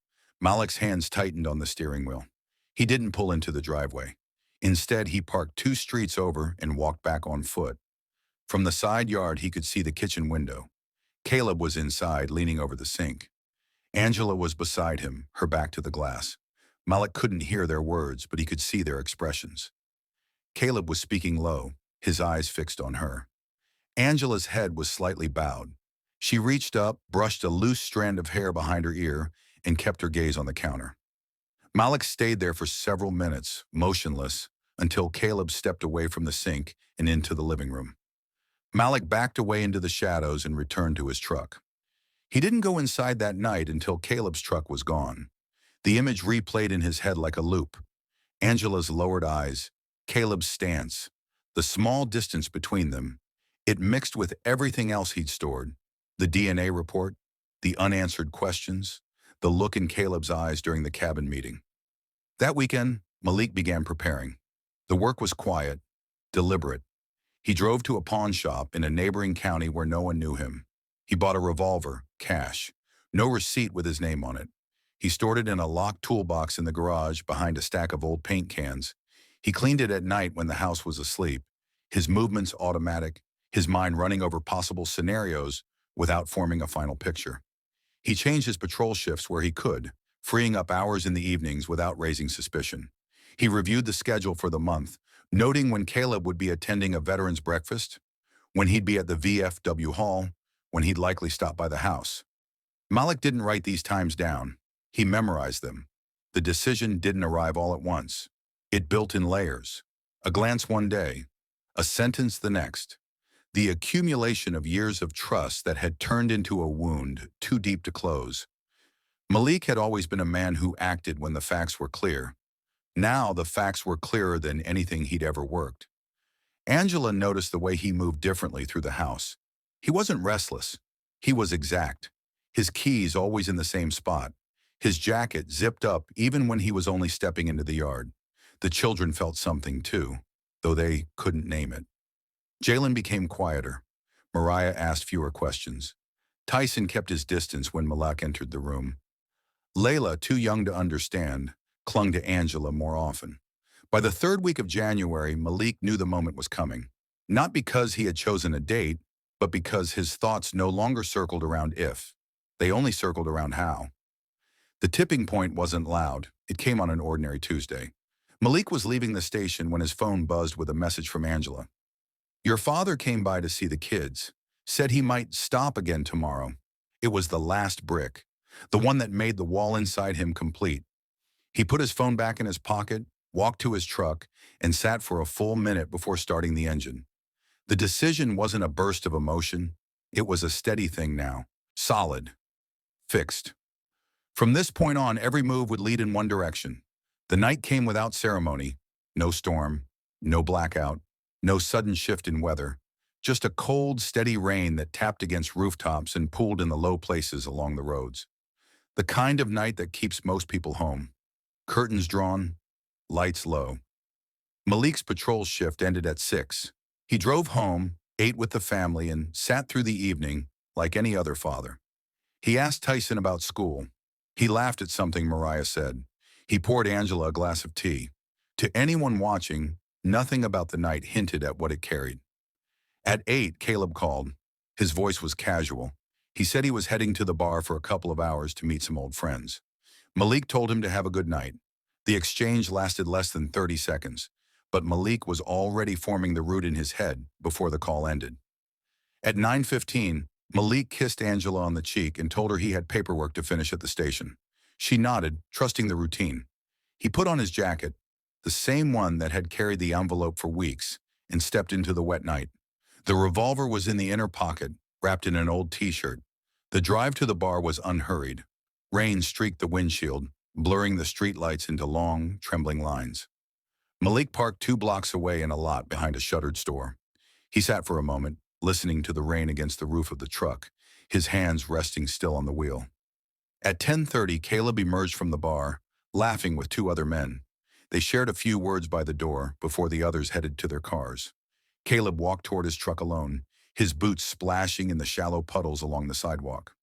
Malik's hands tightened on the steering wheel. He didn't pull into the driveway. Instead, he parked 2 streets over and walked back on foot. From the side yard, he could see the kitchen window. Caleb was inside, leaning over the sink. Angela was beside him, her back to the glass. Malik couldn't hear their words, but he could see their expressions. Caleb was speaking low, his eyes fixed on her. Angela's head was slightly bowed. She reached up, brushed a loose strand of hair behind her ear, and kept her gaze on the counter. Malik stayed there for several minutes, motionless, until Caleb stepped away from the sink and into the living room. Malik backed away into the shadows and returned to his truck. He didn't go inside that night until Caleb's truck was gone. The image replayed in his head like a loop. Angela's lowered eyes, Caleb's stance, the small distance between them. It mixed with everything else he'd stored. The DNA report, the unanswered questions, the look in Caleb's eyes during the cabin meeting. That weekend, Malik began preparing. The work was quiet, deliberate. He drove to a pawn shop in a neighboring county where no one knew him. He bought a revolver, cash, no receipt with his name on it. He stored it in a locked toolbox in the garage behind a stack of old paint cans. He cleaned it at night when the house was asleep, his movements automatic, his mind running over possible scenarios without forming a final picture. He changed his patrol shifts where he could, freeing up hours in the evenings without raising suspicion. He reviewed the schedule for the month, noting when Caleb would be attending a veterans breakfast, when he'd be at the VFW hall, when he'd likely stop by the house. Malik didn't write these times down. He memorized them. The decision didn't arrive all at once. It built in layers. A glance one day, a sentence the next. The accumulation of years of trust that had turned into a wound too deep to close. Malik had always been a man who acted when the facts were clear. Now the facts were clearer than anything he'd ever worked. Angela noticed the way he moved differently through the house. He wasn't restless. He was exact. His keys always in the same spot. His jacket zipped up even when he was only stepping into the yard. The children felt something too, though they couldn't name it. Jalen became quieter. Mariah asked fewer questions. Tyson kept his distance when Malik entered the room. Layla, too young to understand, clung to Angela more often. By the third week of January, Malik knew the moment was coming. Not because he had chosen a date, but because his thoughts no longer circled around if. They only circled around how. The tipping point wasn't loud. It came on an ordinary Tuesday. Malik was leaving the station when his phone buzzed with a message from Angela. "Your father came by to see the kids. Said he might stop again tomorrow." It was the last brick, the one that made the wall inside him complete. He put his phone back in his pocket, walked to his truck, and sat for a full minute before starting the engine. The decision wasn't a burst of emotion. It was a steady thing now. Solid. Fixed. From this point on, every move would lead in one direction. The night came without ceremony. No storm, no blackout, no sudden shift in weather. Just a cold, steady rain that tapped against rooftops and pooled in the low places along the roads. The kind of night that keeps most people home. Curtains drawn, lights low. Malik's patrol shift ended at 6. He drove home, ate with the family, and sat through the evening like any other father. He asked Tyson about school. He laughed at something Mariah said. He poured Angela a glass of tea. To anyone watching, nothing about the night hinted at what it carried. At 8, Caleb called. His voice was casual. He said he was heading to the bar for a couple of hours to meet some old friends. Malik told him to have a good night. The exchange lasted less than 30 seconds, but Malik was already forming the route in his head before the call ended. At 9:15, Malik kissed Angela on the cheek and told her he had paperwork to finish at the station. She nodded, trusting the routine. He put on his jacket, the same one that had carried the envelope for weeks, and stepped into the wet night. The revolver was in the inner pocket, wrapped in an old t-shirt. The drive to the bar was unhurried. Rain streaked the windshield, blurring the streetlights into long, trembling lines. Malik parked 2 blocks away in a lot behind a shuttered store. He sat for a moment, listening to the rain against the roof of the truck, his hands resting still on the wheel. At 10:30, Caleb emerged from the bar, laughing with two other men. They shared a few words by the door before the others headed to their cars. Caleb walked toward his truck alone, his boots splashing in the shallow puddles along the sidewalk.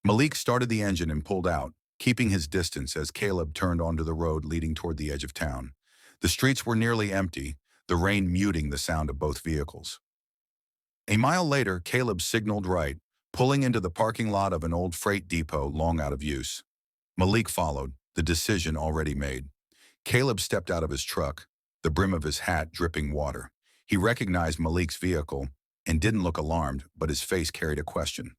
Malik started the engine and pulled out, keeping his distance as Caleb turned onto the road leading toward the edge of town. The streets were nearly empty, the rain muting the sound of both vehicles. A mile later, Caleb signaled right, pulling into the parking lot of an old freight depot long out of use. Malik followed, the decision already made. Caleb stepped out of his truck, the brim of his hat dripping water. He recognized Malik's vehicle and didn't look alarmed, but his face carried a question.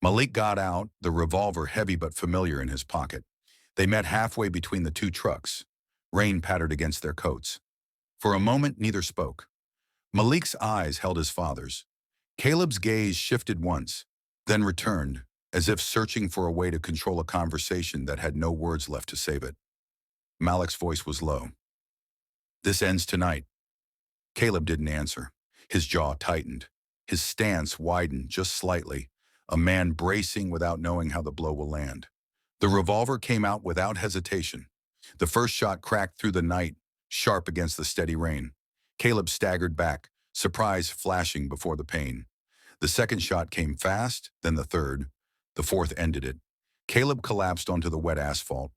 Malik got out, the revolver heavy but familiar in his pocket. They met halfway between the two trucks. Rain pattered against their coats. For a moment, neither spoke. Malik's eyes held his father's. Caleb's gaze shifted once, then returned, as if searching for a way to control a conversation that had no words left to save it. Malik's voice was low. "This ends tonight." Caleb didn't answer. His jaw tightened. His stance widened just slightly, a man bracing without knowing how the blow will land. The revolver came out without hesitation. The first shot cracked through the night, sharp against the steady rain. Caleb staggered back, surprise flashing before the pain. The second shot came fast, then the third. The fourth ended it. Caleb collapsed onto the wet asphalt,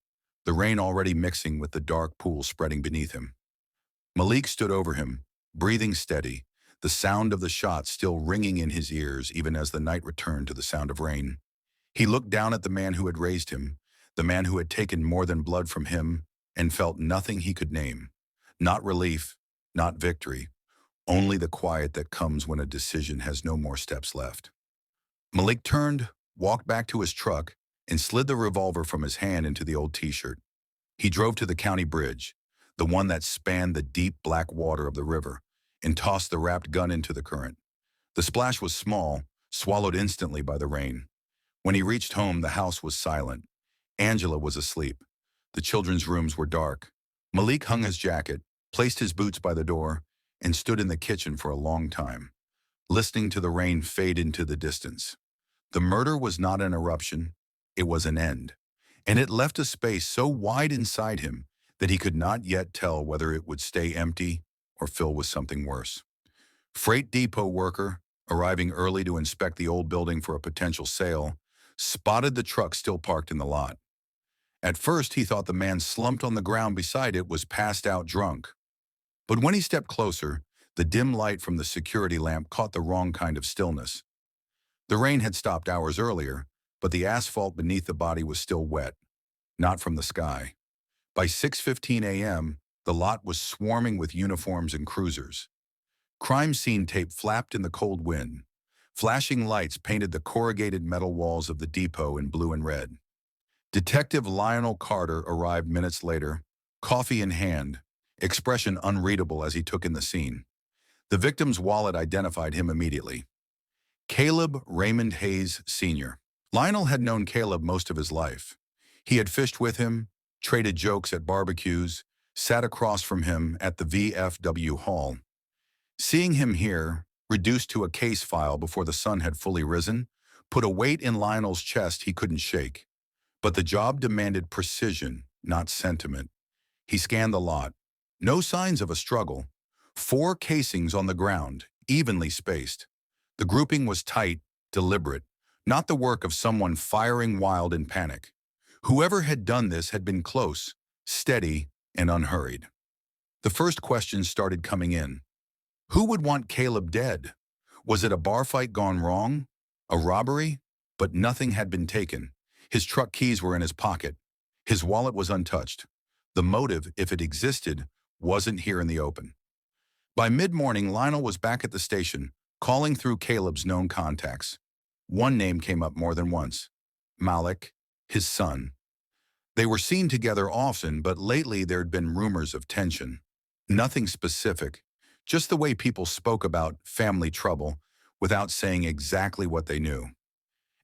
the rain already mixing with the dark pool spreading beneath him. Malik stood over him, breathing steady, the sound of the shot still ringing in his ears even as the night returned to the sound of rain. He looked down at the man who had raised him, the man who had taken more than blood from him, and felt nothing he could name. Not relief, not victory, only the quiet that comes when a decision has no more steps left. Malik turned, walked back to his truck, and slid the revolver from his hand into the old t-shirt. He drove to the county bridge, the one that spanned the deep black water of the river, and tossed the wrapped gun into the current. The splash was small, swallowed instantly by the rain. When he reached home, the house was silent. Angela was asleep. The children's rooms were dark. Malik hung his jacket, placed his boots by the door, and stood in the kitchen for a long time, listening to the rain fade into the distance. The murder was not an eruption, it was an end, and it left a space so wide inside him that he could not yet tell whether it would stay empty or fill with something worse. Freight depot worker, arriving early to inspect the old building for a potential sale, spotted the truck still parked in the lot. At first, he thought the man slumped on the ground beside it was passed out drunk. But when he stepped closer, the dim light from the security lamp caught the wrong kind of stillness. The rain had stopped hours earlier, but the asphalt beneath the body was still wet, not from the sky. By 6:15 a.m., the lot was swarming with uniforms and cruisers. Crime scene tape flapped in the cold wind. Flashing lights painted the corrugated metal walls of the depot in blue and red. Detective Lionel Carter arrived minutes later, coffee in hand, expression unreadable as he took in the scene. The victim's wallet identified him immediately. Caleb Raymond Hayes, Sr. Lionel had known Caleb most of his life. He had fished with him, traded jokes at barbecues, sat across from him at the VFW hall. Seeing him here, reduced to a case file before the sun had fully risen, put a weight in Lionel's chest he couldn't shake. But the job demanded precision, not sentiment. He scanned the lot. No signs of a struggle. 4 casings on the ground, evenly spaced. The grouping was tight, deliberate, not the work of someone firing wild in panic. Whoever had done this had been close, steady, and unhurried. The first questions started coming in. Who would want Caleb dead? Was it a bar fight gone wrong? A robbery? But nothing had been taken. His truck keys were in his pocket. His wallet was untouched. The motive, if it existed, wasn't here in the open. By mid-morning, Lionel was back at the station, calling through Caleb's known contacts. One name came up more than once. Malik, his son. They were seen together often, but lately there'd been rumors of tension. Nothing specific, just the way people spoke about family trouble without saying exactly what they knew.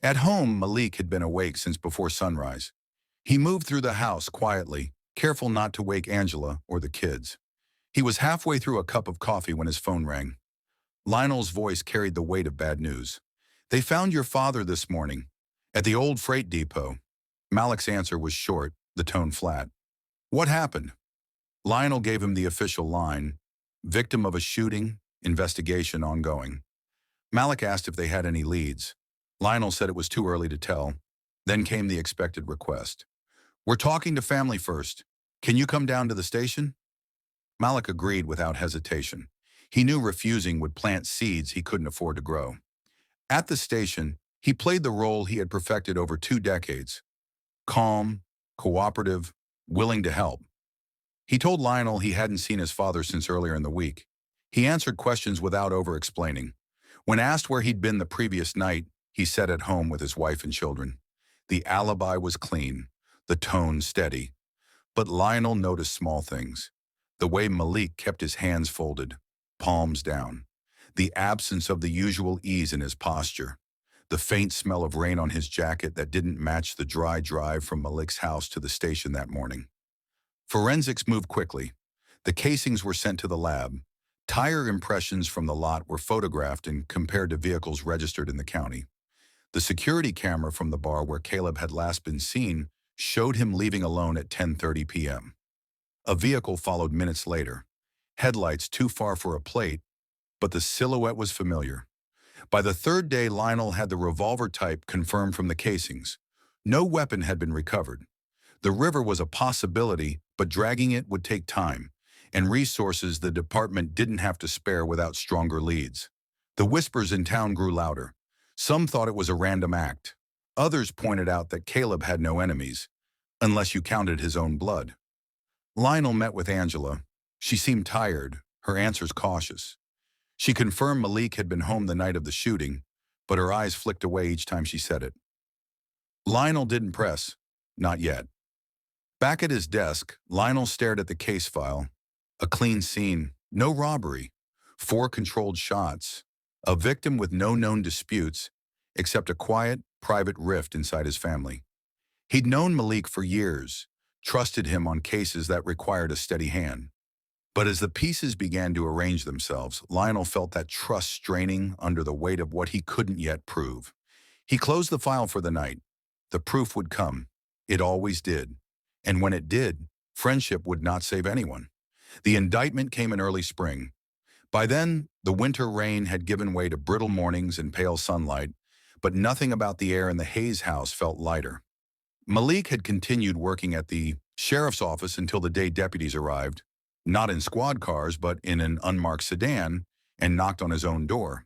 At home, Malik had been awake since before sunrise. He moved through the house quietly, careful not to wake Angela or the kids. He was halfway through a cup of coffee when his phone rang. Lionel's voice carried the weight of bad news. "They found your father this morning, at the old freight depot." Malik's answer was short, the tone flat. "What happened?" Lionel gave him the official line, "Victim of a shooting, investigation ongoing." Malik asked if they had any leads. Lionel said it was too early to tell. Then came the expected request. "We're talking to family first. Can you come down to the station?" Malik agreed without hesitation. He knew refusing would plant seeds he couldn't afford to grow. At the station, he played the role he had perfected over 2 decades. Calm, cooperative, willing to help. He told Lionel he hadn't seen his father since earlier in the week. He answered questions without over-explaining. When asked where he'd been the previous night, he said at home with his wife and children. The alibi was clean, the tone steady. But Lionel noticed small things. The way Malik kept his hands folded, palms down. The absence of the usual ease in his posture. The faint smell of rain on his jacket that didn't match the dry drive from Malik's house to the station that morning. Forensics moved quickly. The casings were sent to the lab. Tire impressions from the lot were photographed and compared to vehicles registered in the county. The security camera from the bar where Caleb had last been seen showed him leaving alone at 10:30 p.m. A vehicle followed minutes later. Headlights too far for a plate, but the silhouette was familiar. By the third day, Lionel had the revolver type confirmed from the casings. No weapon had been recovered. The river was a possibility, but dragging it would take time, and resources the department didn't have to spare without stronger leads. The whispers in town grew louder. Some thought it was a random act. Others pointed out that Caleb had no enemies, unless you counted his own blood. Lionel met with Angela. She seemed tired, her answers cautious. She confirmed Malik had been home the night of the shooting, but her eyes flicked away each time she said it. Lionel didn't press. Not yet. Back at his desk, Lionel stared at the case file. A clean scene, no robbery, 4 controlled shots, a victim with no known disputes, except a quiet, private rift inside his family. He'd known Malik for years, trusted him on cases that required a steady hand. But as the pieces began to arrange themselves, Lionel felt that trust straining under the weight of what he couldn't yet prove. He closed the file for the night. The proof would come. It always did. And when it did, friendship would not save anyone. The indictment came in early spring. By then, the winter rain had given way to brittle mornings and pale sunlight, but nothing about the air in the Hayes house felt lighter. Malik had continued working at the sheriff's office until the day deputies arrived, not in squad cars, but in an unmarked sedan, and knocked on his own door.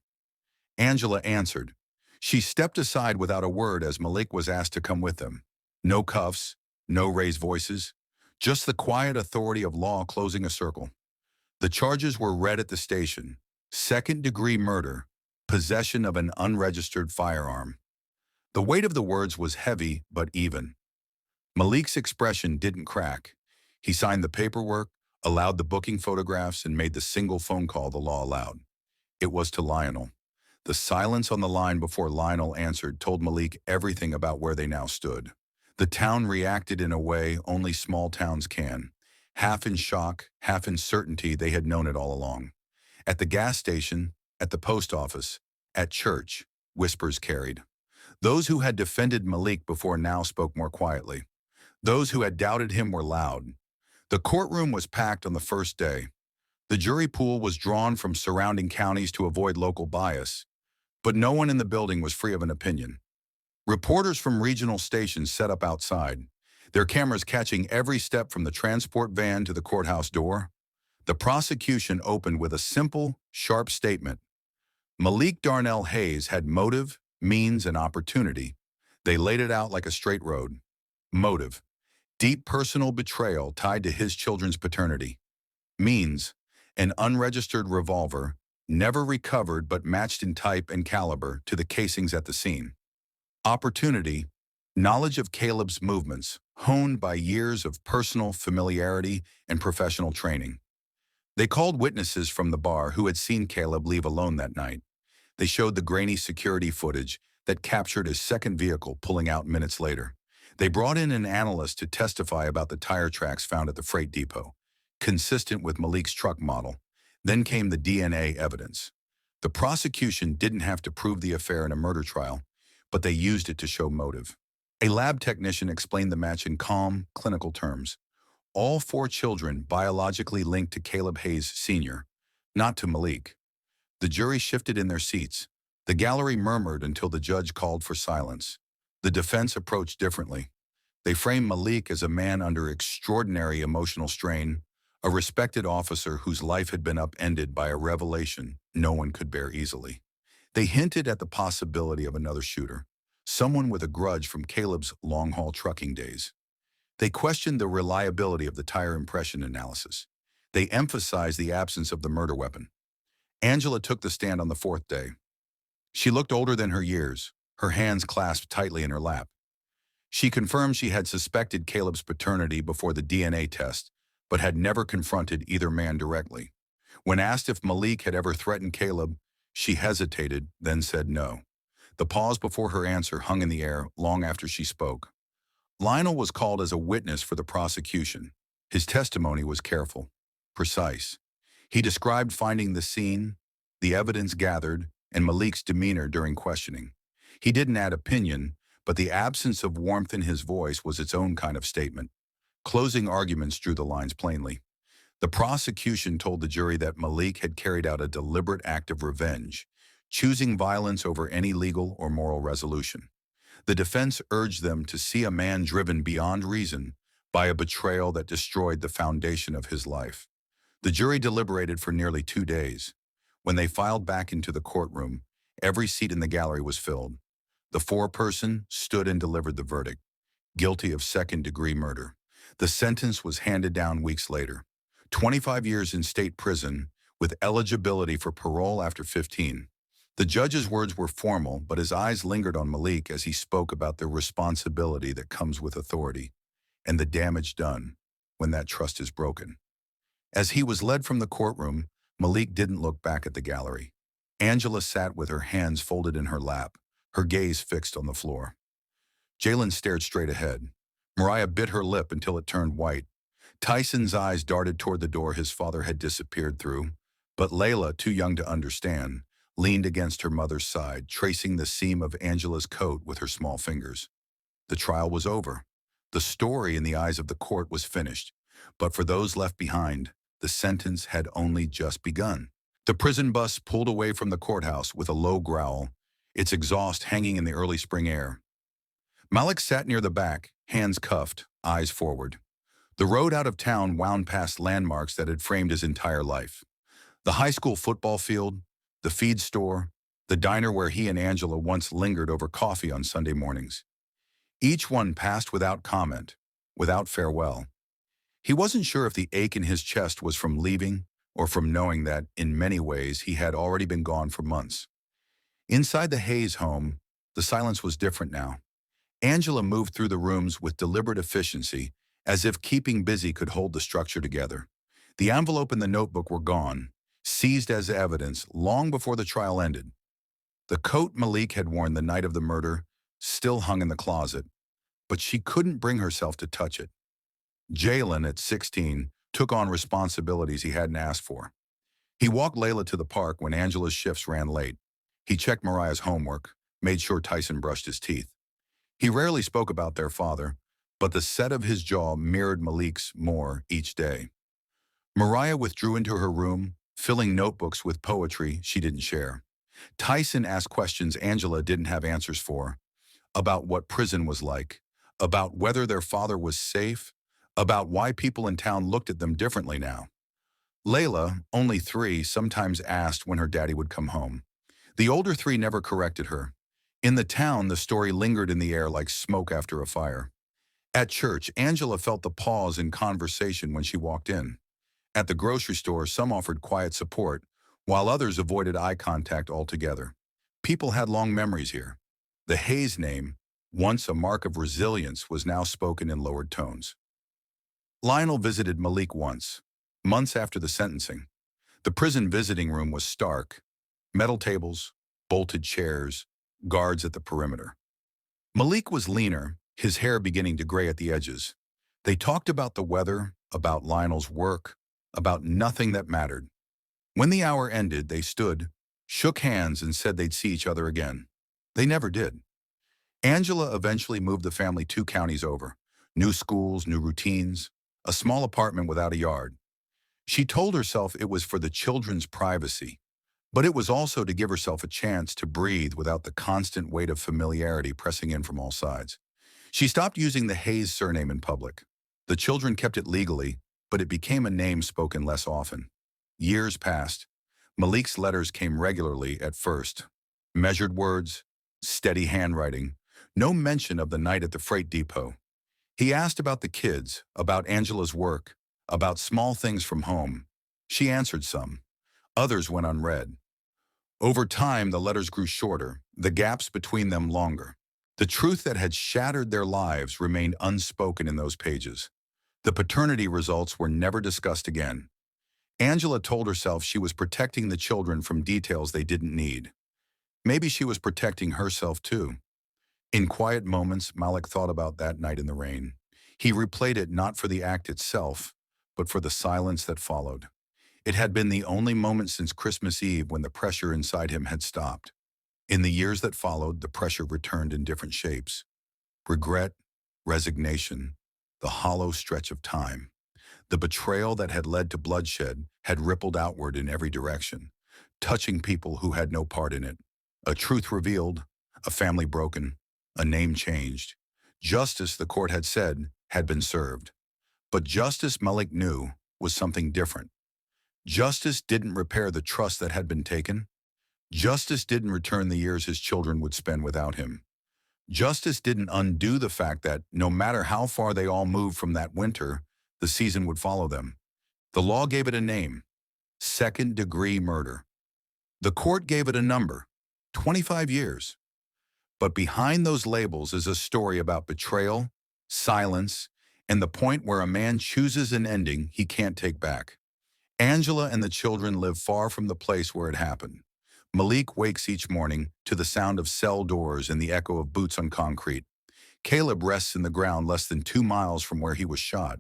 Angela answered. She stepped aside without a word as Malik was asked to come with them. No cuffs, no raised voices, just the quiet authority of law closing a circle. The charges were read at the station: second-degree murder, possession of an unregistered firearm. The weight of the words was heavy but even. Malik's expression didn't crack. He signed the paperwork, allowed the booking photographs, and made the single phone call the law allowed. It was to Lionel. The silence on the line before Lionel answered told Malik everything about where they now stood. The town reacted in a way only small towns can, half in shock, half in certainty they had known it all along. At the gas station, at the post office, at church, whispers carried. Those who had defended Malik before now spoke more quietly. Those who had doubted him were loud. The courtroom was packed on the first day. The jury pool was drawn from surrounding counties to avoid local bias, but no one in the building was free of an opinion. Reporters from regional stations set up outside, their cameras catching every step from the transport van to the courthouse door. The prosecution opened with a simple, sharp statement. Malik Darnell Hayes had motive, means, and opportunity. They laid it out like a straight road. Motive: deep personal betrayal tied to his children's paternity. Means: an unregistered revolver, never recovered but matched in type and caliber to the casings at the scene. Opportunity: knowledge of Caleb's movements, honed by years of personal familiarity and professional training. They called witnesses from the bar who had seen Caleb leave alone that night. They showed the grainy security footage that captured his second vehicle pulling out minutes later. They brought in an analyst to testify about the tire tracks found at the freight depot, consistent with Malik's truck model. Then came the DNA evidence. The prosecution didn't have to prove the affair in a murder trial, but they used it to show motive. A lab technician explained the match in calm, clinical terms. All four children biologically linked to Caleb Hayes Sr., not to Malik. The jury shifted in their seats. The gallery murmured until the judge called for silence. The defense approached differently. They framed Malik as a man under extraordinary emotional strain, a respected officer whose life had been upended by a revelation no one could bear easily. They hinted at the possibility of another shooter, someone with a grudge from Caleb's long-haul trucking days. They questioned the reliability of the tire impression analysis. They emphasized the absence of the murder weapon. Angela took the stand on the fourth day. She looked older than her years, her hands clasped tightly in her lap. She confirmed she had suspected Caleb's paternity before the DNA test, but had never confronted either man directly. When asked if Malik had ever threatened Caleb, she hesitated, then said no. The pause before her answer hung in the air long after she spoke. Lionel was called as a witness for the prosecution. His testimony was careful, precise. He described finding the scene, the evidence gathered, and Malik's demeanor during questioning. He didn't add opinion, but the absence of warmth in his voice was its own kind of statement. Closing arguments drew the lines plainly. The prosecution told the jury that Malik had carried out a deliberate act of revenge, choosing violence over any legal or moral resolution. The defense urged them to see a man driven beyond reason by a betrayal that destroyed the foundation of his life. The jury deliberated for nearly 2 days. When they filed back into the courtroom, every seat in the gallery was filled. The foreperson stood and delivered the verdict, guilty of second-degree murder. The sentence was handed down weeks later. 25 years in state prison, with eligibility for parole after 15. The judge's words were formal, but his eyes lingered on Malik as he spoke about the responsibility that comes with authority and the damage done when that trust is broken. As he was led from the courtroom, Malik didn't look back at the gallery. Angela sat with her hands folded in her lap, her gaze fixed on the floor. Jalen stared straight ahead. Mariah bit her lip until it turned white. Tyson's eyes darted toward the door his father had disappeared through, but Layla, too young to understand, leaned against her mother's side, tracing the seam of Angela's coat with her small fingers. The trial was over. The story in the eyes of the court was finished, but for those left behind, the sentence had only just begun. The prison bus pulled away from the courthouse with a low growl, its exhaust hanging in the early spring air. Malik sat near the back, hands cuffed, eyes forward. The road out of town wound past landmarks that had framed his entire life. The high school football field, the feed store, the diner where he and Angela once lingered over coffee on Sunday mornings. Each one passed without comment, without farewell. He wasn't sure if the ache in his chest was from leaving or from knowing that, in many ways, he had already been gone for months. Inside the Hayes home, the silence was different now. Angela moved through the rooms with deliberate efficiency, as if keeping busy could hold the structure together. The envelope and the notebook were gone, seized as evidence long before the trial ended. The coat Malik had worn the night of the murder still hung in the closet, but she couldn't bring herself to touch it. Jalen, at 16, took on responsibilities he hadn't asked for. He walked Layla to the park when Angela's shifts ran late. He checked Mariah's homework, made sure Tyson brushed his teeth. He rarely spoke about their father, but the set of his jaw mirrored Malik's more each day. Mariah withdrew into her room, filling notebooks with poetry she didn't share. Tyson asked questions Angela didn't have answers for, about what prison was like, about whether their father was safe, about why people in town looked at them differently now. Layla, only 3, sometimes asked when her daddy would come home. The older 3 never corrected her. In the town, the story lingered in the air like smoke after a fire. At church, Angela felt the pause in conversation when she walked in. At the grocery store, some offered quiet support, while others avoided eye contact altogether. People had long memories here. The Hayes name, once a mark of resilience, was now spoken in lowered tones. Lionel visited Malik once, months after the sentencing. The prison visiting room was stark. Metal tables, bolted chairs, guards at the perimeter. Malik was leaner, his hair beginning to gray at the edges. They talked about the weather, about Lionel's work, about nothing that mattered. When the hour ended, they stood, shook hands, and said they'd see each other again. They never did. Angela eventually moved the family 2 counties over. New schools, new routines, a small apartment without a yard. She told herself it was for the children's privacy, but it was also to give herself a chance to breathe without the constant weight of familiarity pressing in from all sides. She stopped using the Hayes surname in public. The children kept it legally, but it became a name spoken less often. Years passed. Malik's letters came regularly at first. Measured words, steady handwriting, no mention of the night at the freight depot. He asked about the kids, about Angela's work, about small things from home. She answered some. Others went unread. Over time, the letters grew shorter, the gaps between them longer. The truth that had shattered their lives remained unspoken in those pages. The paternity results were never discussed again. Angela told herself she was protecting the children from details they didn't need. Maybe she was protecting herself too. In quiet moments, Malik thought about that night in the rain. He replayed it not for the act itself, but for the silence that followed. It had been the only moment since Christmas Eve when the pressure inside him had stopped. In the years that followed, the pressure returned in different shapes. Regret, resignation, the hollow stretch of time. The betrayal that had led to bloodshed had rippled outward in every direction, touching people who had no part in it. A truth revealed, a family broken, a name changed. Justice, the court had said, had been served. But justice, Malik knew, was something different. Justice didn't repair the trust that had been taken. Justice didn't return the years his children would spend without him. Justice didn't undo the fact that, no matter how far they all moved from that winter, the season would follow them. The law gave it a name: second-degree murder. The court gave it a number: 25 years. But behind those labels is a story about betrayal, silence, and the point where a man chooses an ending he can't take back. Angela and the children live far from the place where it happened. Malik wakes each morning to the sound of cell doors and the echo of boots on concrete. Caleb rests in the ground less than 2 miles from where he was shot.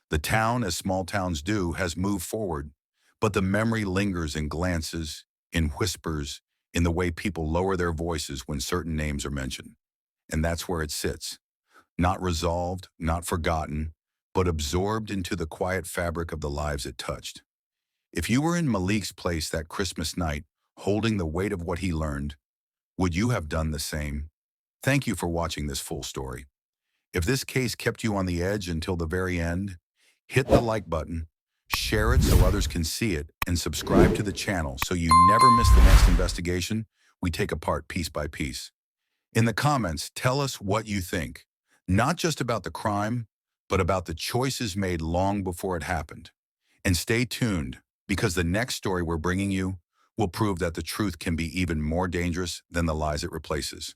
The town, as small towns do, has moved forward, but the memory lingers in glances, in whispers, in the way people lower their voices when certain names are mentioned. And that's where it sits. Not resolved, not forgotten, but absorbed into the quiet fabric of the lives it touched. If you were in Malik's place that Christmas night, holding the weight of what he learned, would you have done the same? Thank you for watching this full story. If this case kept you on the edge until the very end, hit the like button, share it so others can see it, and subscribe to the channel so you never miss the next investigation we take apart piece by piece. In the comments, tell us what you think, not just about the crime, but about the choices made long before it happened. And stay tuned, because the next story we're bringing you will prove that the truth can be even more dangerous than the lies it replaces.